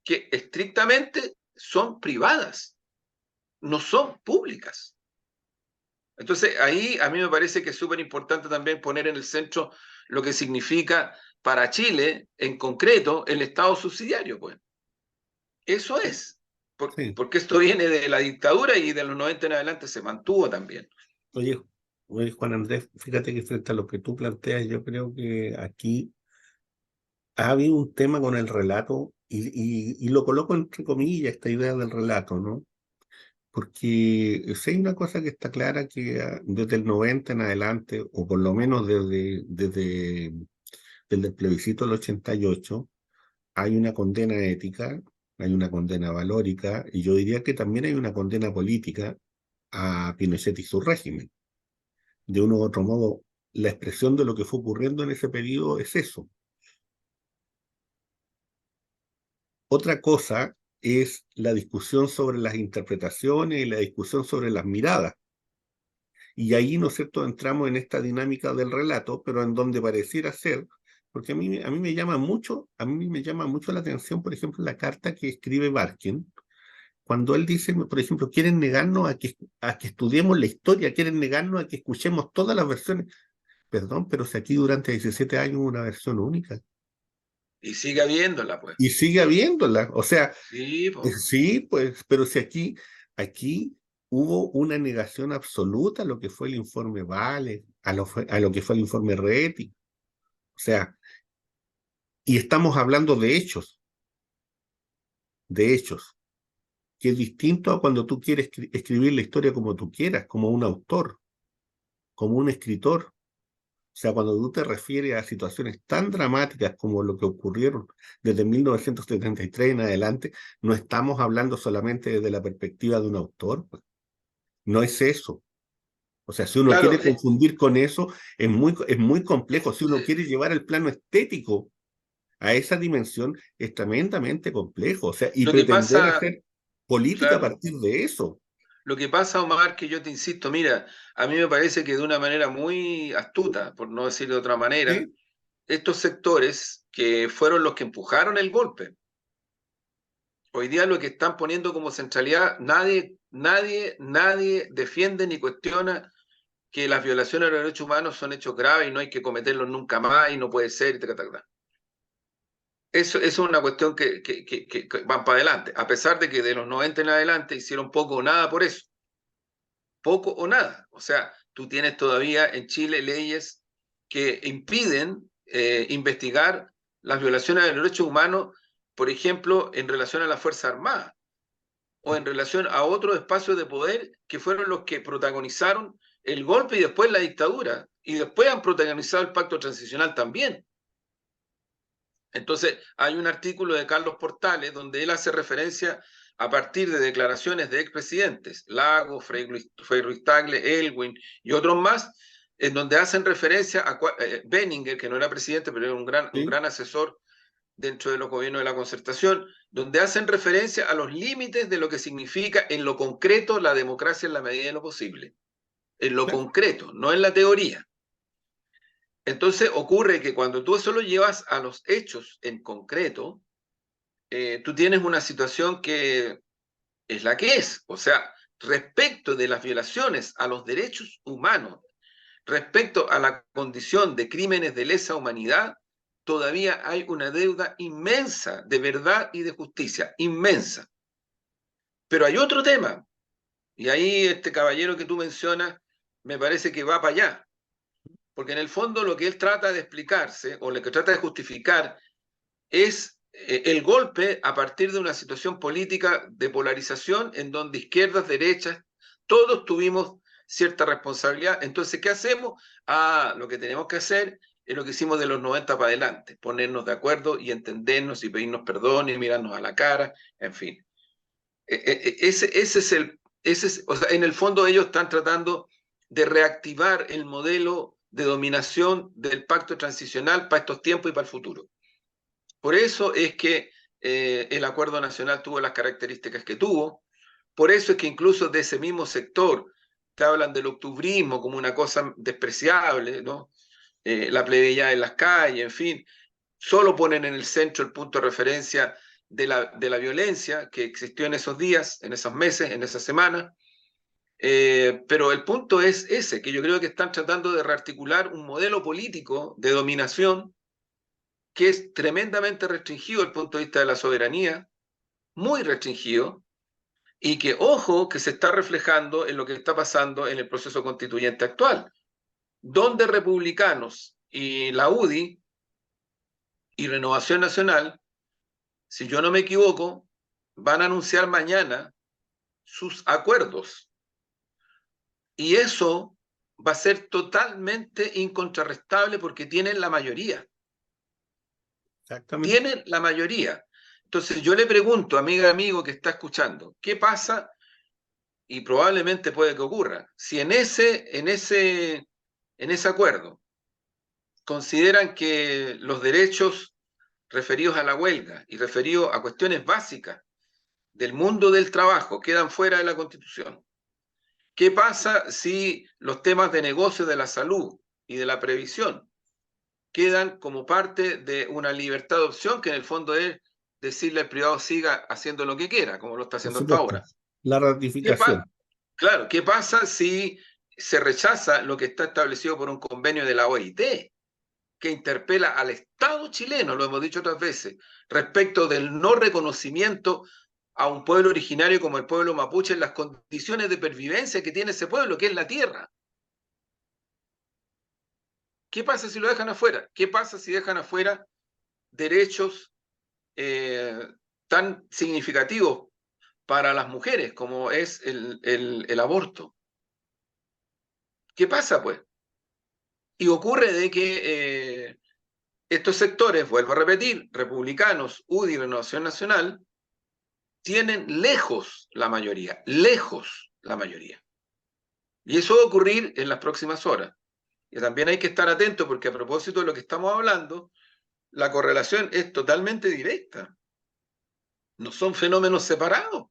que estrictamente son privadas, no son públicas. Entonces, ahí a mí me parece que es súper importante también poner en el centro lo que significa para Chile, en concreto, el Estado subsidiario, pues. Eso es, Sí. porque esto viene de la dictadura y de los 90 en adelante se mantuvo también. Oye, oye, Juan Andrés, fíjate que frente a lo que tú planteas, yo creo que aquí ha habido un tema con el relato, y lo coloco entre comillas, esta idea del relato, ¿no? Porque si hay una cosa que está clara, que desde el 90 en adelante, o por lo menos desde el plebiscito del 88, hay una condena ética, hay una condena valórica, y yo diría que también hay una condena política a Pinochet y su régimen. De uno u otro modo, la expresión de lo que fue ocurriendo en ese periodo es eso. Otra cosa es la discusión sobre las interpretaciones y la discusión sobre las miradas. Y ahí, ¿no es cierto?, entramos en esta dinámica del relato, pero en donde pareciera ser, porque a mí me llama mucho la atención, por ejemplo, la carta que escribe Barkin, cuando él dice, por ejemplo, quieren negarnos a que estudiemos la historia, quieren negarnos a que escuchemos todas las versiones. Perdón, pero si aquí durante 17 años hubo una versión única. Y sigue habiéndola, pues. Y sigue habiéndola. O sea, Sí, pues. sí, pues, pero si aquí hubo una negación absoluta a lo que fue el informe Vale, a lo que fue el informe Reti. O sea, y estamos hablando de hechos, que es distinto a cuando tú quieres escribir la historia como tú quieras, como un autor, como un escritor. O sea, cuando tú te refieres a situaciones tan dramáticas como lo que ocurrieron desde 1973 en adelante, no estamos hablando solamente desde la perspectiva de un autor, pues. No es eso. O sea, si uno Claro, quiere confundir con eso, es muy complejo. Si uno quiere llevar el plano estético a esa dimensión, es tremendamente complejo. O sea, y lo que pretender pasa, hacer política a claro, partir de eso. lo que pasa, Omar, que yo te insisto, mira, a mí me parece que de una manera muy astuta, por no decir de otra manera, ¿Sí? estos sectores que fueron los que empujaron el golpe, hoy día lo que están poniendo como centralidad, nadie defiende ni cuestiona que las violaciones de los derechos humanos son hechos graves y no hay que cometerlos nunca más y no puede ser, y tal, tal, tal. Eso es una cuestión que van para adelante, a pesar de que de los 90 en adelante hicieron poco o nada por eso, poco o nada. O sea, tú tienes todavía en Chile leyes que impiden investigar las violaciones de los derechos humanos, por ejemplo, en relación a la Fuerza Armada o en relación a otros espacios de poder que fueron los que protagonizaron el golpe y después la dictadura, y después han protagonizado el pacto transicional también. Entonces, hay un artículo de Carlos Portales donde él hace referencia a partir de declaraciones de expresidentes, Lago, Frei Ruiz Tagle, Elwin y otros más, en donde hacen referencia a Benninger, que no era presidente, pero era un ¿Sí? gran asesor dentro de los gobiernos de la concertación, donde hacen referencia a los límites de lo que significa en lo concreto la democracia en la medida de lo posible. En lo Claro. concreto, no en la teoría. Entonces ocurre que cuando tú eso lo llevas a los hechos en concreto, tú tienes una situación que es la que es. O sea, respecto de las violaciones a los derechos humanos, respecto a la condición de crímenes de lesa humanidad, todavía hay una deuda inmensa de verdad y de justicia, inmensa. Pero hay otro tema, y ahí este caballero que tú mencionas me parece que va para allá, porque en el fondo lo que él trata de explicarse o lo que trata de justificar es el golpe a partir de una situación política de polarización en donde izquierdas, derechas, todos tuvimos cierta responsabilidad. Entonces, ¿qué hacemos? Lo que tenemos que hacer es lo que hicimos de los 90 para adelante, ponernos de acuerdo y entendernos y pedirnos perdón y mirarnos a la cara, en fin. O sea, en el fondo ellos están tratando de reactivar el modelo de dominación del pacto transicional para estos tiempos y para el futuro. Por eso es que el acuerdo nacional tuvo las características que tuvo, por eso es que incluso de ese mismo sector te hablan del octubrismo como una cosa despreciable, ¿no? La plebeya en las calles, en fin, solo ponen en el centro el punto de referencia de la violencia que existió en esos días, en esos meses, en esa semana. Pero el punto es ese, que yo creo que están tratando de rearticular un modelo político de dominación que es tremendamente restringido desde el punto de vista de la soberanía, muy restringido, y que, ojo, que se está reflejando en lo que está pasando en el proceso constituyente actual, donde republicanos y la UDI y Renovación Nacional, si yo no me equivoco, van a anunciar mañana sus acuerdos. Y eso va a ser totalmente incontrarrestable porque tienen la mayoría. Exactamente. Tienen la mayoría. Entonces yo le pregunto, amiga, amigo que está escuchando, ¿qué pasa? Y probablemente puede que ocurra. Si en ese acuerdo consideran que los derechos referidos a la huelga y referidos a cuestiones básicas del mundo del trabajo quedan fuera de la Constitución, ¿qué pasa si los temas de negocio de la salud y de la previsión quedan como parte de una libertad de opción que en el fondo es decirle al privado siga haciendo lo que quiera, como lo está Por haciendo hasta supuesto. ahora? La ratificación. Claro, ¿qué pasa si se rechaza lo que está establecido por un convenio de la OIT, que interpela al Estado chileno, lo hemos dicho otras veces, respecto del no reconocimiento a un pueblo originario como el pueblo mapuche en las condiciones de pervivencia que tiene ese pueblo, que es la tierra? ¿Qué pasa si lo dejan afuera? ¿Qué pasa si dejan afuera derechos tan significativos para las mujeres como es el aborto? ¿Qué pasa, pues? Y ocurre de que estos sectores, vuelvo a repetir, republicanos, UDI y Renovación Nacional, tienen lejos la mayoría. Y eso va a ocurrir en las próximas horas. Y también hay que estar atentos porque a propósito de lo que estamos hablando, la correlación es totalmente directa. No son fenómenos separados.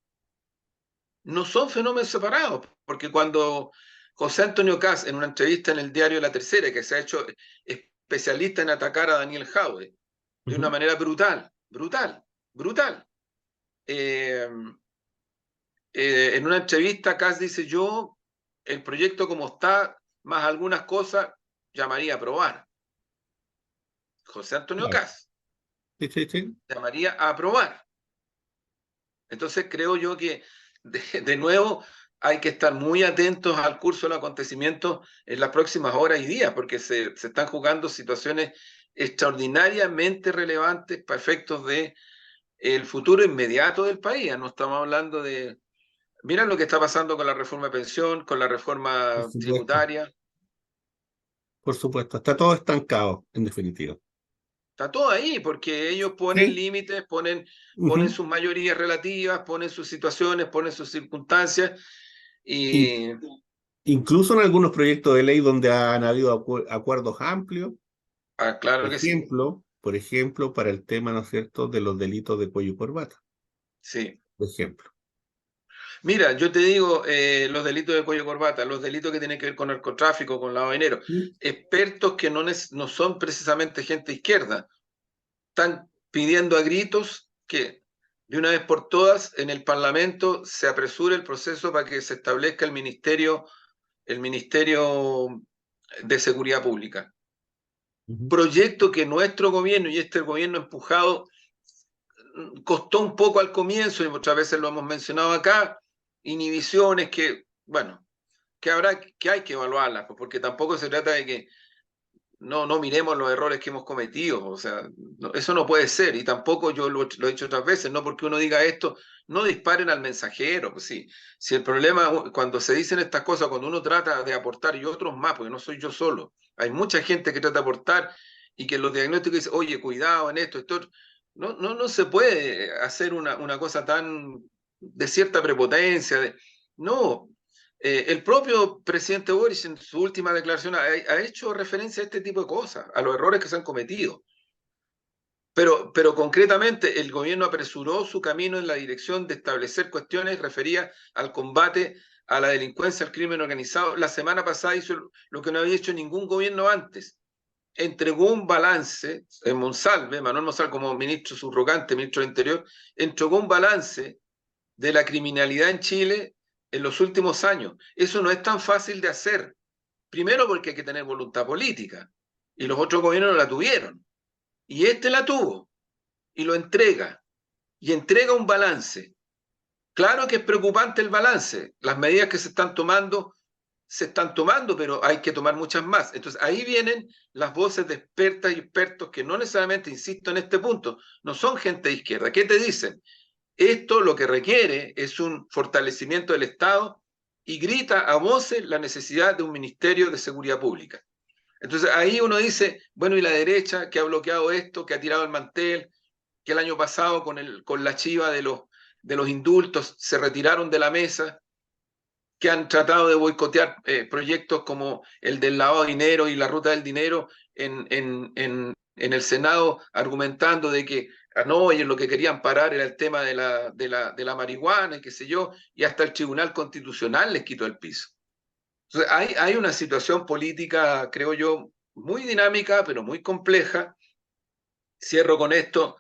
No son fenómenos separados. Porque cuando José Antonio Kast, en una entrevista en el diario La Tercera, que se ha hecho especialista en atacar a Daniel Jadwe de una manera brutal, brutal. En una entrevista Kast dice, yo, el proyecto como está, más algunas cosas, llamaría a aprobar. José Antonio Claro. Kast Sí. llamaría a aprobar. Entonces creo yo que, de nuevo, hay que estar muy atentos al curso de los acontecimientos en las próximas horas y días, porque se están jugando situaciones extraordinariamente relevantes para efectos de el futuro inmediato del país. No estamos hablando de... Mira lo que está pasando con la reforma de pensión, con la Por reforma supuesto. tributaria. Por supuesto. Está todo estancado, en definitiva. Está todo ahí, porque ellos ponen Sí. límites, ponen Ujú. sus mayorías relativas, ponen sus situaciones, ponen sus circunstancias. In- Y Incluso en algunos proyectos de ley donde han habido acuerdos amplios, claro que sí, por ejemplo, para el tema, ¿no es cierto?, de los delitos de cuello y corbata, sí. por ejemplo. Mira, yo te digo, los delitos de cuello corbata, los delitos que tienen que ver con narcotráfico, con lavado de dinero, Sí. expertos que no son precisamente gente izquierda, están pidiendo a gritos que de una vez por todas en el Parlamento se apresure el proceso para que se establezca el Ministerio de Seguridad Pública. Ujú. Proyecto que nuestro gobierno y este gobierno empujado costó un poco al comienzo, y muchas veces lo hemos mencionado acá, inhibiciones que, bueno, que hay que evaluarlas, porque tampoco se trata de que no miremos los errores que hemos cometido. O sea, eso no puede ser. Y tampoco yo lo he dicho otras veces, no porque uno diga esto, no disparen al mensajero. Pues sí, si el problema, cuando se dicen estas cosas, cuando uno trata de aportar y otros más, porque no soy yo solo, hay mucha gente que trata de aportar y que los diagnósticos dicen, oye, cuidado en esto. No se puede hacer una cosa tan de cierta prepotencia. No, el propio presidente Boris en su última declaración ha hecho referencia a este tipo de cosas, a los errores que se han cometido. Pero concretamente el gobierno apresuró su camino en la dirección de establecer cuestiones referidas al combate a la delincuencia, al crimen organizado. La semana pasada hizo lo que no había hecho ningún gobierno antes. Entregó un balance, Manuel Monsalve como ministro subrogante, ministro del Interior, entregó un balance de la criminalidad en Chile en los últimos años. Eso no es tan fácil de hacer. Primero porque hay que tener voluntad política y los otros gobiernos no la tuvieron. Y este la tuvo y lo entrega. Y entrega un balance. Claro que es preocupante el balance. Las medidas que se están tomando, pero hay que tomar muchas más. Entonces ahí vienen las voces de expertas y expertos que no necesariamente, insisto en este punto, no son gente de izquierda. ¿Qué te dicen? Esto lo que requiere es un fortalecimiento del Estado y grita a voces la necesidad de un Ministerio de Seguridad Pública. Entonces ahí uno dice, bueno, ¿y la derecha que ha bloqueado esto, que ha tirado el mantel, que el año pasado con la chiva de los indultos se retiraron de la mesa, que han tratado de boicotear proyectos como el del lavado de dinero y la ruta del dinero en el Senado, argumentando de que no, ellos lo que querían parar era el tema de la marihuana y qué sé yo, y hasta el Tribunal Constitucional les quitó el piso. Entonces, hay una situación política, creo yo, muy dinámica, pero muy compleja. Cierro con esto.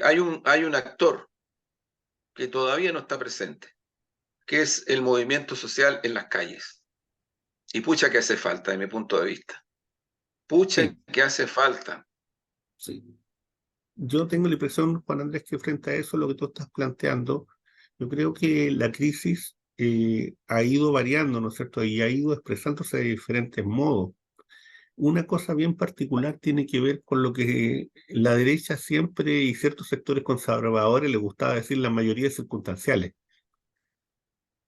Hay un actor que todavía no está presente, que es el movimiento social en las calles. Y pucha que hace falta, de mi punto de vista. Pucha Sí, que hace falta. sí. Yo tengo la impresión, Juan Andrés, que frente a eso, lo que tú estás planteando, yo creo que la crisis ha ido variando, ¿no es cierto? Y ha ido expresándose de diferentes modos. Una cosa bien particular tiene que ver con lo que la derecha siempre y ciertos sectores conservadores les gustaba decir las mayorías circunstanciales.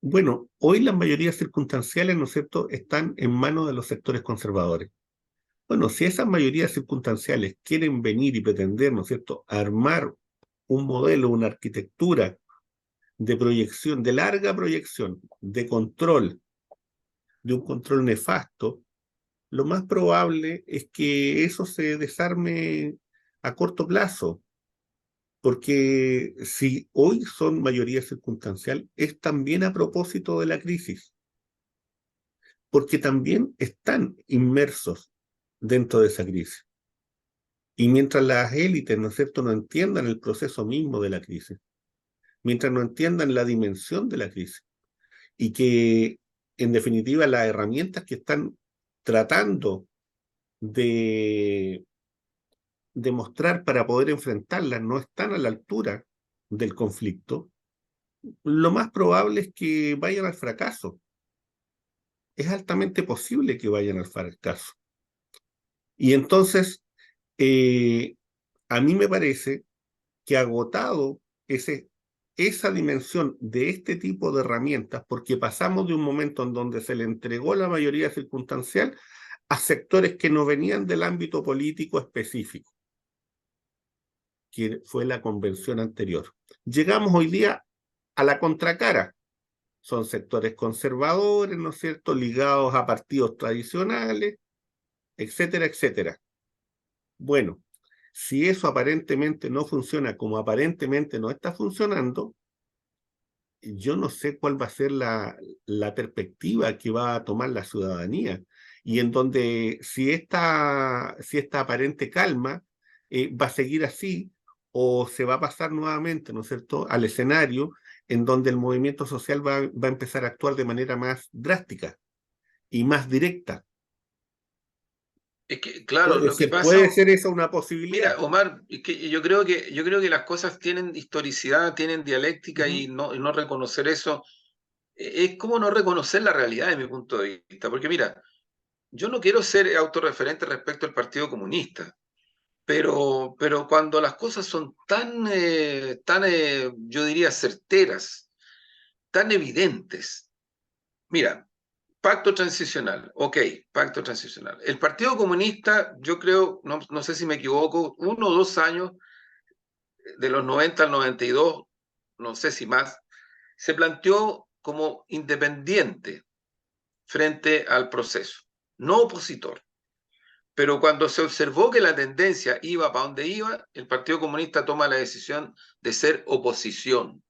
Bueno, hoy las mayorías circunstanciales, ¿no es cierto?, están en manos de los sectores conservadores. Bueno, si esas mayorías circunstanciales quieren venir y pretender, ¿no es cierto?, armar un modelo, una arquitectura de proyección, de larga proyección, de un control nefasto, lo más probable es que eso se desarme a corto plazo, porque si hoy son mayoría circunstancial, es también a propósito de la crisis, porque también están inmersos dentro de esa crisis. Y mientras las élites, ¿no es cierto?, no entiendan el proceso mismo de la crisis, mientras no entiendan la dimensión de la crisis, y que, en definitiva, las herramientas que están tratando de demostrar para poder enfrentarla no están a la altura del conflicto, lo más probable es que vayan al fracaso. Es altamente posible que vayan al fracaso. Y entonces, a mí me parece que agotado esa dimensión de este tipo de herramientas, porque pasamos de un momento en donde se le entregó la mayoría circunstancial a sectores que no venían del ámbito político específico, que fue la convención anterior. Llegamos hoy día a la contracara. Son sectores conservadores, ¿no es cierto?, ligados a partidos tradicionales, etcétera, etcétera. Bueno, si eso aparentemente no funciona como aparentemente no está funcionando, yo no sé cuál va a ser la perspectiva que va a tomar la ciudadanía, y en donde si esta aparente calma va a seguir así, o se va a pasar nuevamente, ¿no es cierto?, al escenario en donde el movimiento social va a empezar a actuar de manera más drástica y más directa. Es que, claro, lo que Puede pasa, ser esa una posibilidad. mira, Omar, es que yo creo que las cosas tienen historicidad, tienen dialéctica y no reconocer eso es como no reconocer la realidad de mi punto de vista. Porque mira, yo no quiero ser autorreferente respecto al Partido Comunista, pero cuando las cosas son tan, yo diría, certeras, tan evidentes. Mira, pacto transicional, ok, pacto transicional. El Partido Comunista, yo creo, no sé si me equivoco, 1 o 2 años, de los 90 al 92, no sé si más, se planteó como independiente frente al proceso, no opositor. Pero cuando se observó que la tendencia iba para donde iba, el Partido Comunista toma la decisión de ser oposición.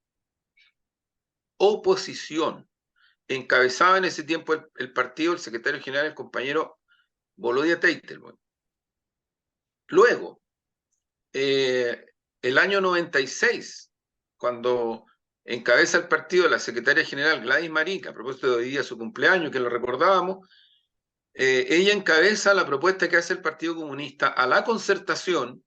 Oposición. Encabezaba en ese tiempo el partido, el secretario general, el compañero Volodya Teitelbaum. Luego, el año 96, cuando encabeza el partido la secretaria general Gladys Marín, que a propósito de hoy día su cumpleaños, que lo recordábamos, ella encabeza la propuesta que hace el Partido Comunista a la concertación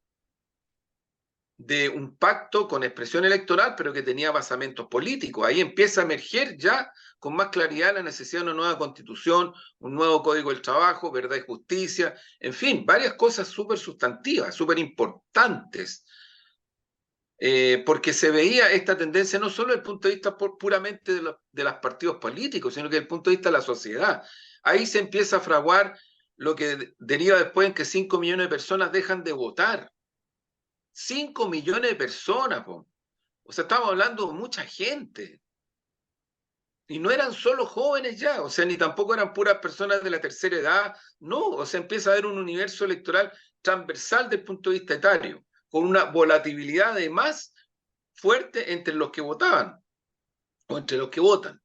de un pacto con expresión electoral, pero que tenía basamentos políticos. Ahí empieza a emerger ya con más claridad la necesidad de una nueva constitución, un nuevo código del trabajo, verdad y justicia, en fin, varias cosas súper sustantivas, súper importantes, porque se veía esta tendencia no solo desde el punto de vista puramente de los partidos políticos, sino que desde el punto de vista de la sociedad. Ahí se empieza a fraguar lo que deriva después en que 5 millones de personas dejan de votar. 5 millones de personas, po. O sea, estamos hablando de mucha gente. Y no eran solo jóvenes ya, o sea, ni tampoco eran puras personas de la tercera edad, no, o sea, empieza a haber un universo electoral transversal desde el punto de vista etario, con una volatilidad además fuerte entre los que votaban, o entre los que votan.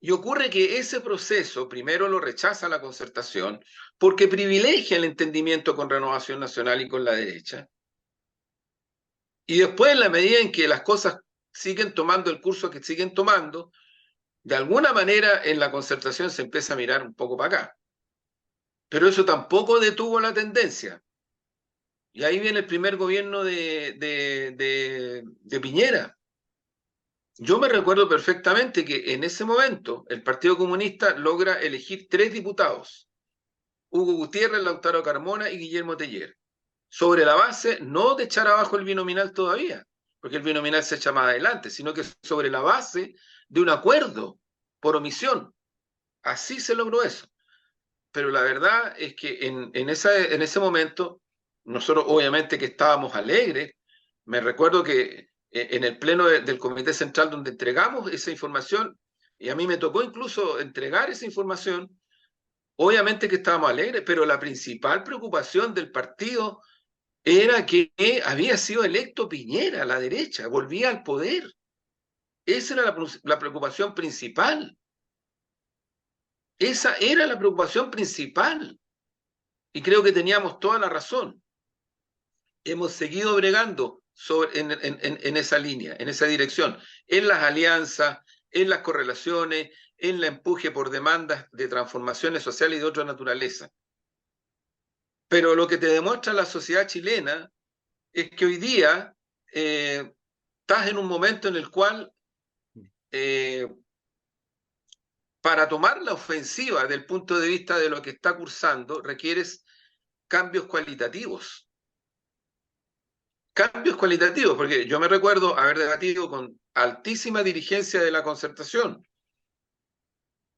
Y ocurre que ese proceso primero lo rechaza la concertación, porque privilegia el entendimiento con Renovación Nacional y con la derecha. Y después, en la medida en que las cosas siguen tomando el curso que siguen tomando, de alguna manera en la concertación se empieza a mirar un poco para acá. Pero eso tampoco detuvo la tendencia. Y ahí viene el primer gobierno de Piñera. Yo me recuerdo perfectamente que en ese momento el Partido Comunista logra elegir 3 diputados: Hugo Gutiérrez, Lautaro Carmona y Guillermo Teller, sobre la base no de echar abajo el binominal todavía, porque el binominal se echa más adelante, sino que sobre la base de un acuerdo por omisión. Así se logró eso. Pero la verdad es que en ese momento, nosotros obviamente que estábamos alegres. Me recuerdo que en el pleno del Comité Central donde entregamos esa información, y a mí me tocó incluso entregar esa información, obviamente que estábamos alegres, pero la principal preocupación del partido era que había sido electo Piñera, la derecha, volvía al poder. Esa era la preocupación principal. Esa era la preocupación principal. Y creo que teníamos toda la razón. Hemos seguido bregando en esa línea, en esa dirección, en las alianzas, en las correlaciones, en la empuje por demandas de transformaciones sociales y de otra naturaleza. Pero lo que te demuestra la sociedad chilena es que hoy día estás en un momento en el cual para tomar la ofensiva desde el punto de vista de lo que está cursando requieres cambios cualitativos. Cambios cualitativos, porque yo me recuerdo haber debatido con altísima dirigencia de la concertación.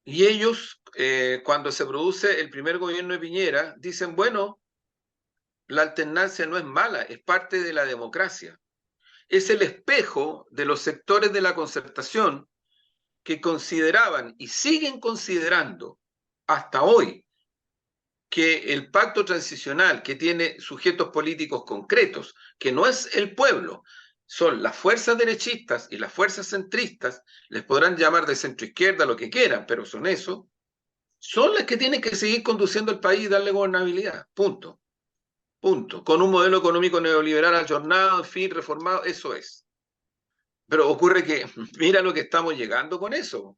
Y ellos, cuando se produce el primer gobierno de Piñera, dicen, bueno, la alternancia no es mala, es parte de la democracia. Es el espejo de los sectores de la concertación que consideraban y siguen considerando hasta hoy que el pacto transicional, que tiene sujetos políticos concretos, que no es el pueblo, son las fuerzas derechistas y las fuerzas centristas, les podrán llamar de centroizquierda lo que quieran, pero son eso, son las que tienen que seguir conduciendo el país y darle gobernabilidad, punto. Punto. Con un modelo económico neoliberal ayornado, en fin, reformado, eso es. Pero ocurre que, mira lo que estamos llegando con eso.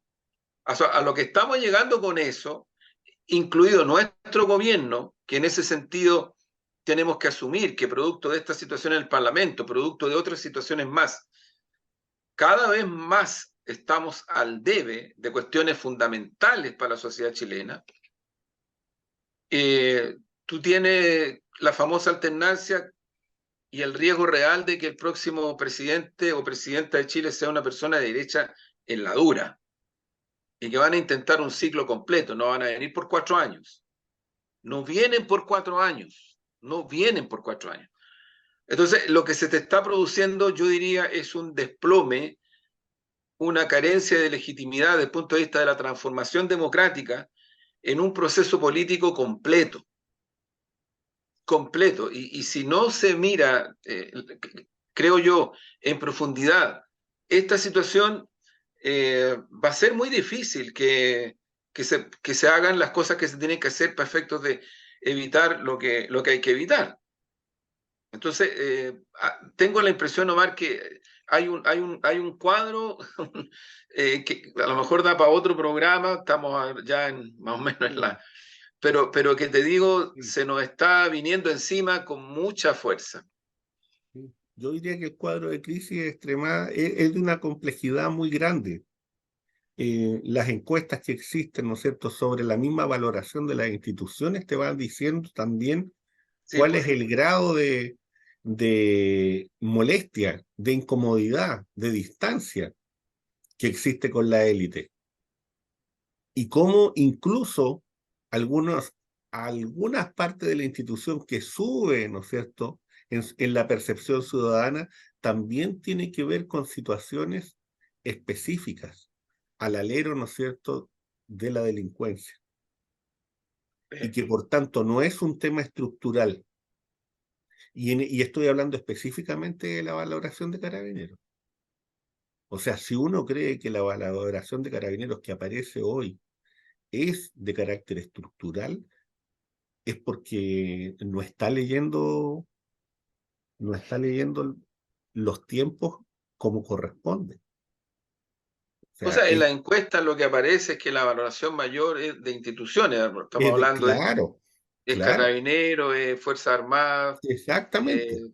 A lo que estamos llegando con eso, incluido nuestro gobierno, que en ese sentido tenemos que asumir que producto de esta situación en el Parlamento, producto de otras situaciones más, cada vez más estamos al debe de cuestiones fundamentales para la sociedad chilena. tú tienes la famosa alternancia y el riesgo real de que el próximo presidente o presidenta de Chile sea una persona de derecha en la dura y que van a intentar un ciclo completo, no van a venir por 4 años. No vienen por 4 años, no vienen por 4 años. Entonces, lo que se te está produciendo, yo diría, es un desplome, una carencia de legitimidad desde el punto de vista de la transformación democrática en un proceso político completo. Completo. Y si no se mira, creo yo, en profundidad, esta situación va a ser muy difícil que se hagan las cosas que se tienen que hacer para efectos de evitar lo que hay que evitar. Entonces, tengo la impresión, Omar, que hay un cuadro que a lo mejor da para otro programa, estamos ya más o menos en la... Pero que te digo, se nos está viniendo encima con mucha fuerza. Yo diría que el cuadro de crisis extrema es de una complejidad muy grande. Las encuestas que existen, ¿no es cierto?, sobre la misma valoración de las instituciones te van diciendo también Sí, cuál pues. es el grado de molestia, de incomodidad, de distancia que existe con la élite. Y cómo incluso algunas partes de la institución que sube, ¿no es cierto?, en la percepción ciudadana, también tiene que ver con situaciones específicas al alero, ¿no es cierto?, de la delincuencia. Y que por tanto no es un tema estructural. Y estoy hablando específicamente de la valoración de Carabineros. O sea, si uno cree que la valoración de Carabineros que aparece hoy es de carácter estructural, es porque no está leyendo los tiempos como corresponde. O sea, en la encuesta lo que aparece es que la valoración mayor es de instituciones, estamos hablando claro, es claro, Carabineros, es Fuerzas Armadas, exactamente,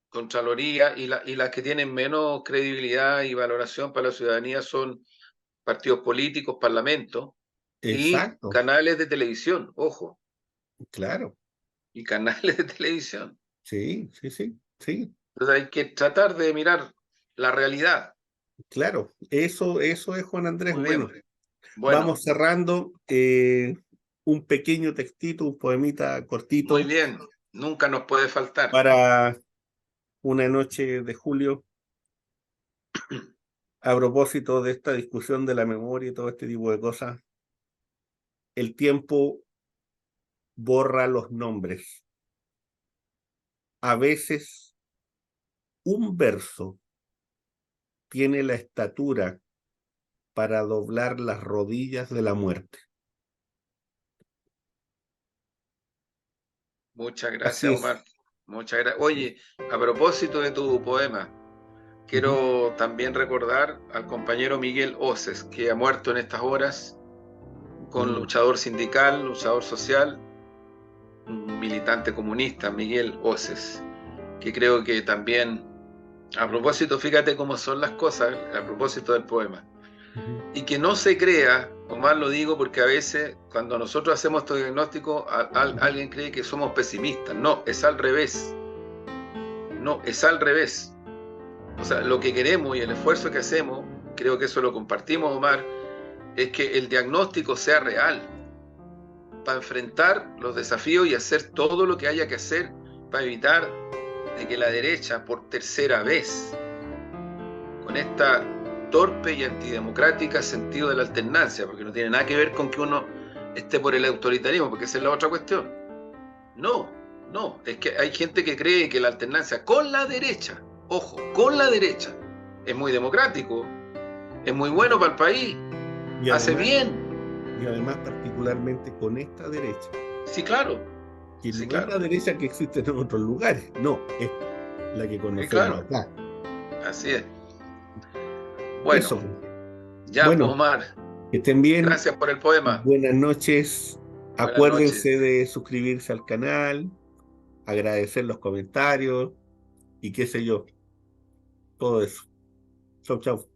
Contraloría, y las que tienen menos credibilidad y valoración para la ciudadanía son partidos políticos, parlamentos y exacto, canales de televisión, ojo, claro, y canales de televisión. sí, sí, sí, sí, Entonces hay que tratar de mirar la realidad. claro, eso es Juan Andrés. Muy Bueno, bien. Bueno, vamos cerrando, un pequeño textito, un poemita muy cortito bien. Nunca nos puede faltar. para una noche de julio, a propósito de esta discusión de la memoria y todo este tipo de cosas. El tiempo borra los nombres. A veces un verso tiene la estatura para doblar las rodillas de la muerte. Muchas Así gracias, es. Omar. Muchas gracias. Oye, a propósito de tu poema, quiero también recordar al compañero Miguel Oces, que ha muerto en estas horas, con luchador sindical, luchador social, un militante comunista, Miguel Oces, que creo que también, a propósito, fíjate cómo son las cosas, a propósito del poema, y que no se crea, Omar, lo digo porque a veces cuando nosotros hacemos estos diagnósticos, alguien cree que somos pesimistas. No, es al revés. No, es al revés. O sea, lo que queremos y el esfuerzo que hacemos, creo que eso lo compartimos, Omar, es que el diagnóstico sea real, para enfrentar los desafíos y hacer todo lo que haya que hacer para evitar de que la derecha, por tercera vez, con esta torpe y antidemocrática sentido de la alternancia, porque no tiene nada que ver con que uno esté por el autoritarismo, porque esa es la otra cuestión. No, no, es que hay gente que cree que la alternancia con la derecha, ojo, con la derecha, es muy democrático, es muy bueno para el país, Y hace además, bien. y además particularmente con esta derecha, Sí, claro. que Sí, no es claro. la derecha que existe en otros lugares, no, es la que conocemos Claro. acá. Así es. Bueno, Eso. ya, pues, Bueno, Omar, que estén bien. gracias por el poema. Buenas noches. Buenas noches. Acuérdense de suscribirse al canal, agradecer los comentarios y qué sé yo, todo eso. Chau, chau.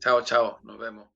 Chao, chao, nos vemos.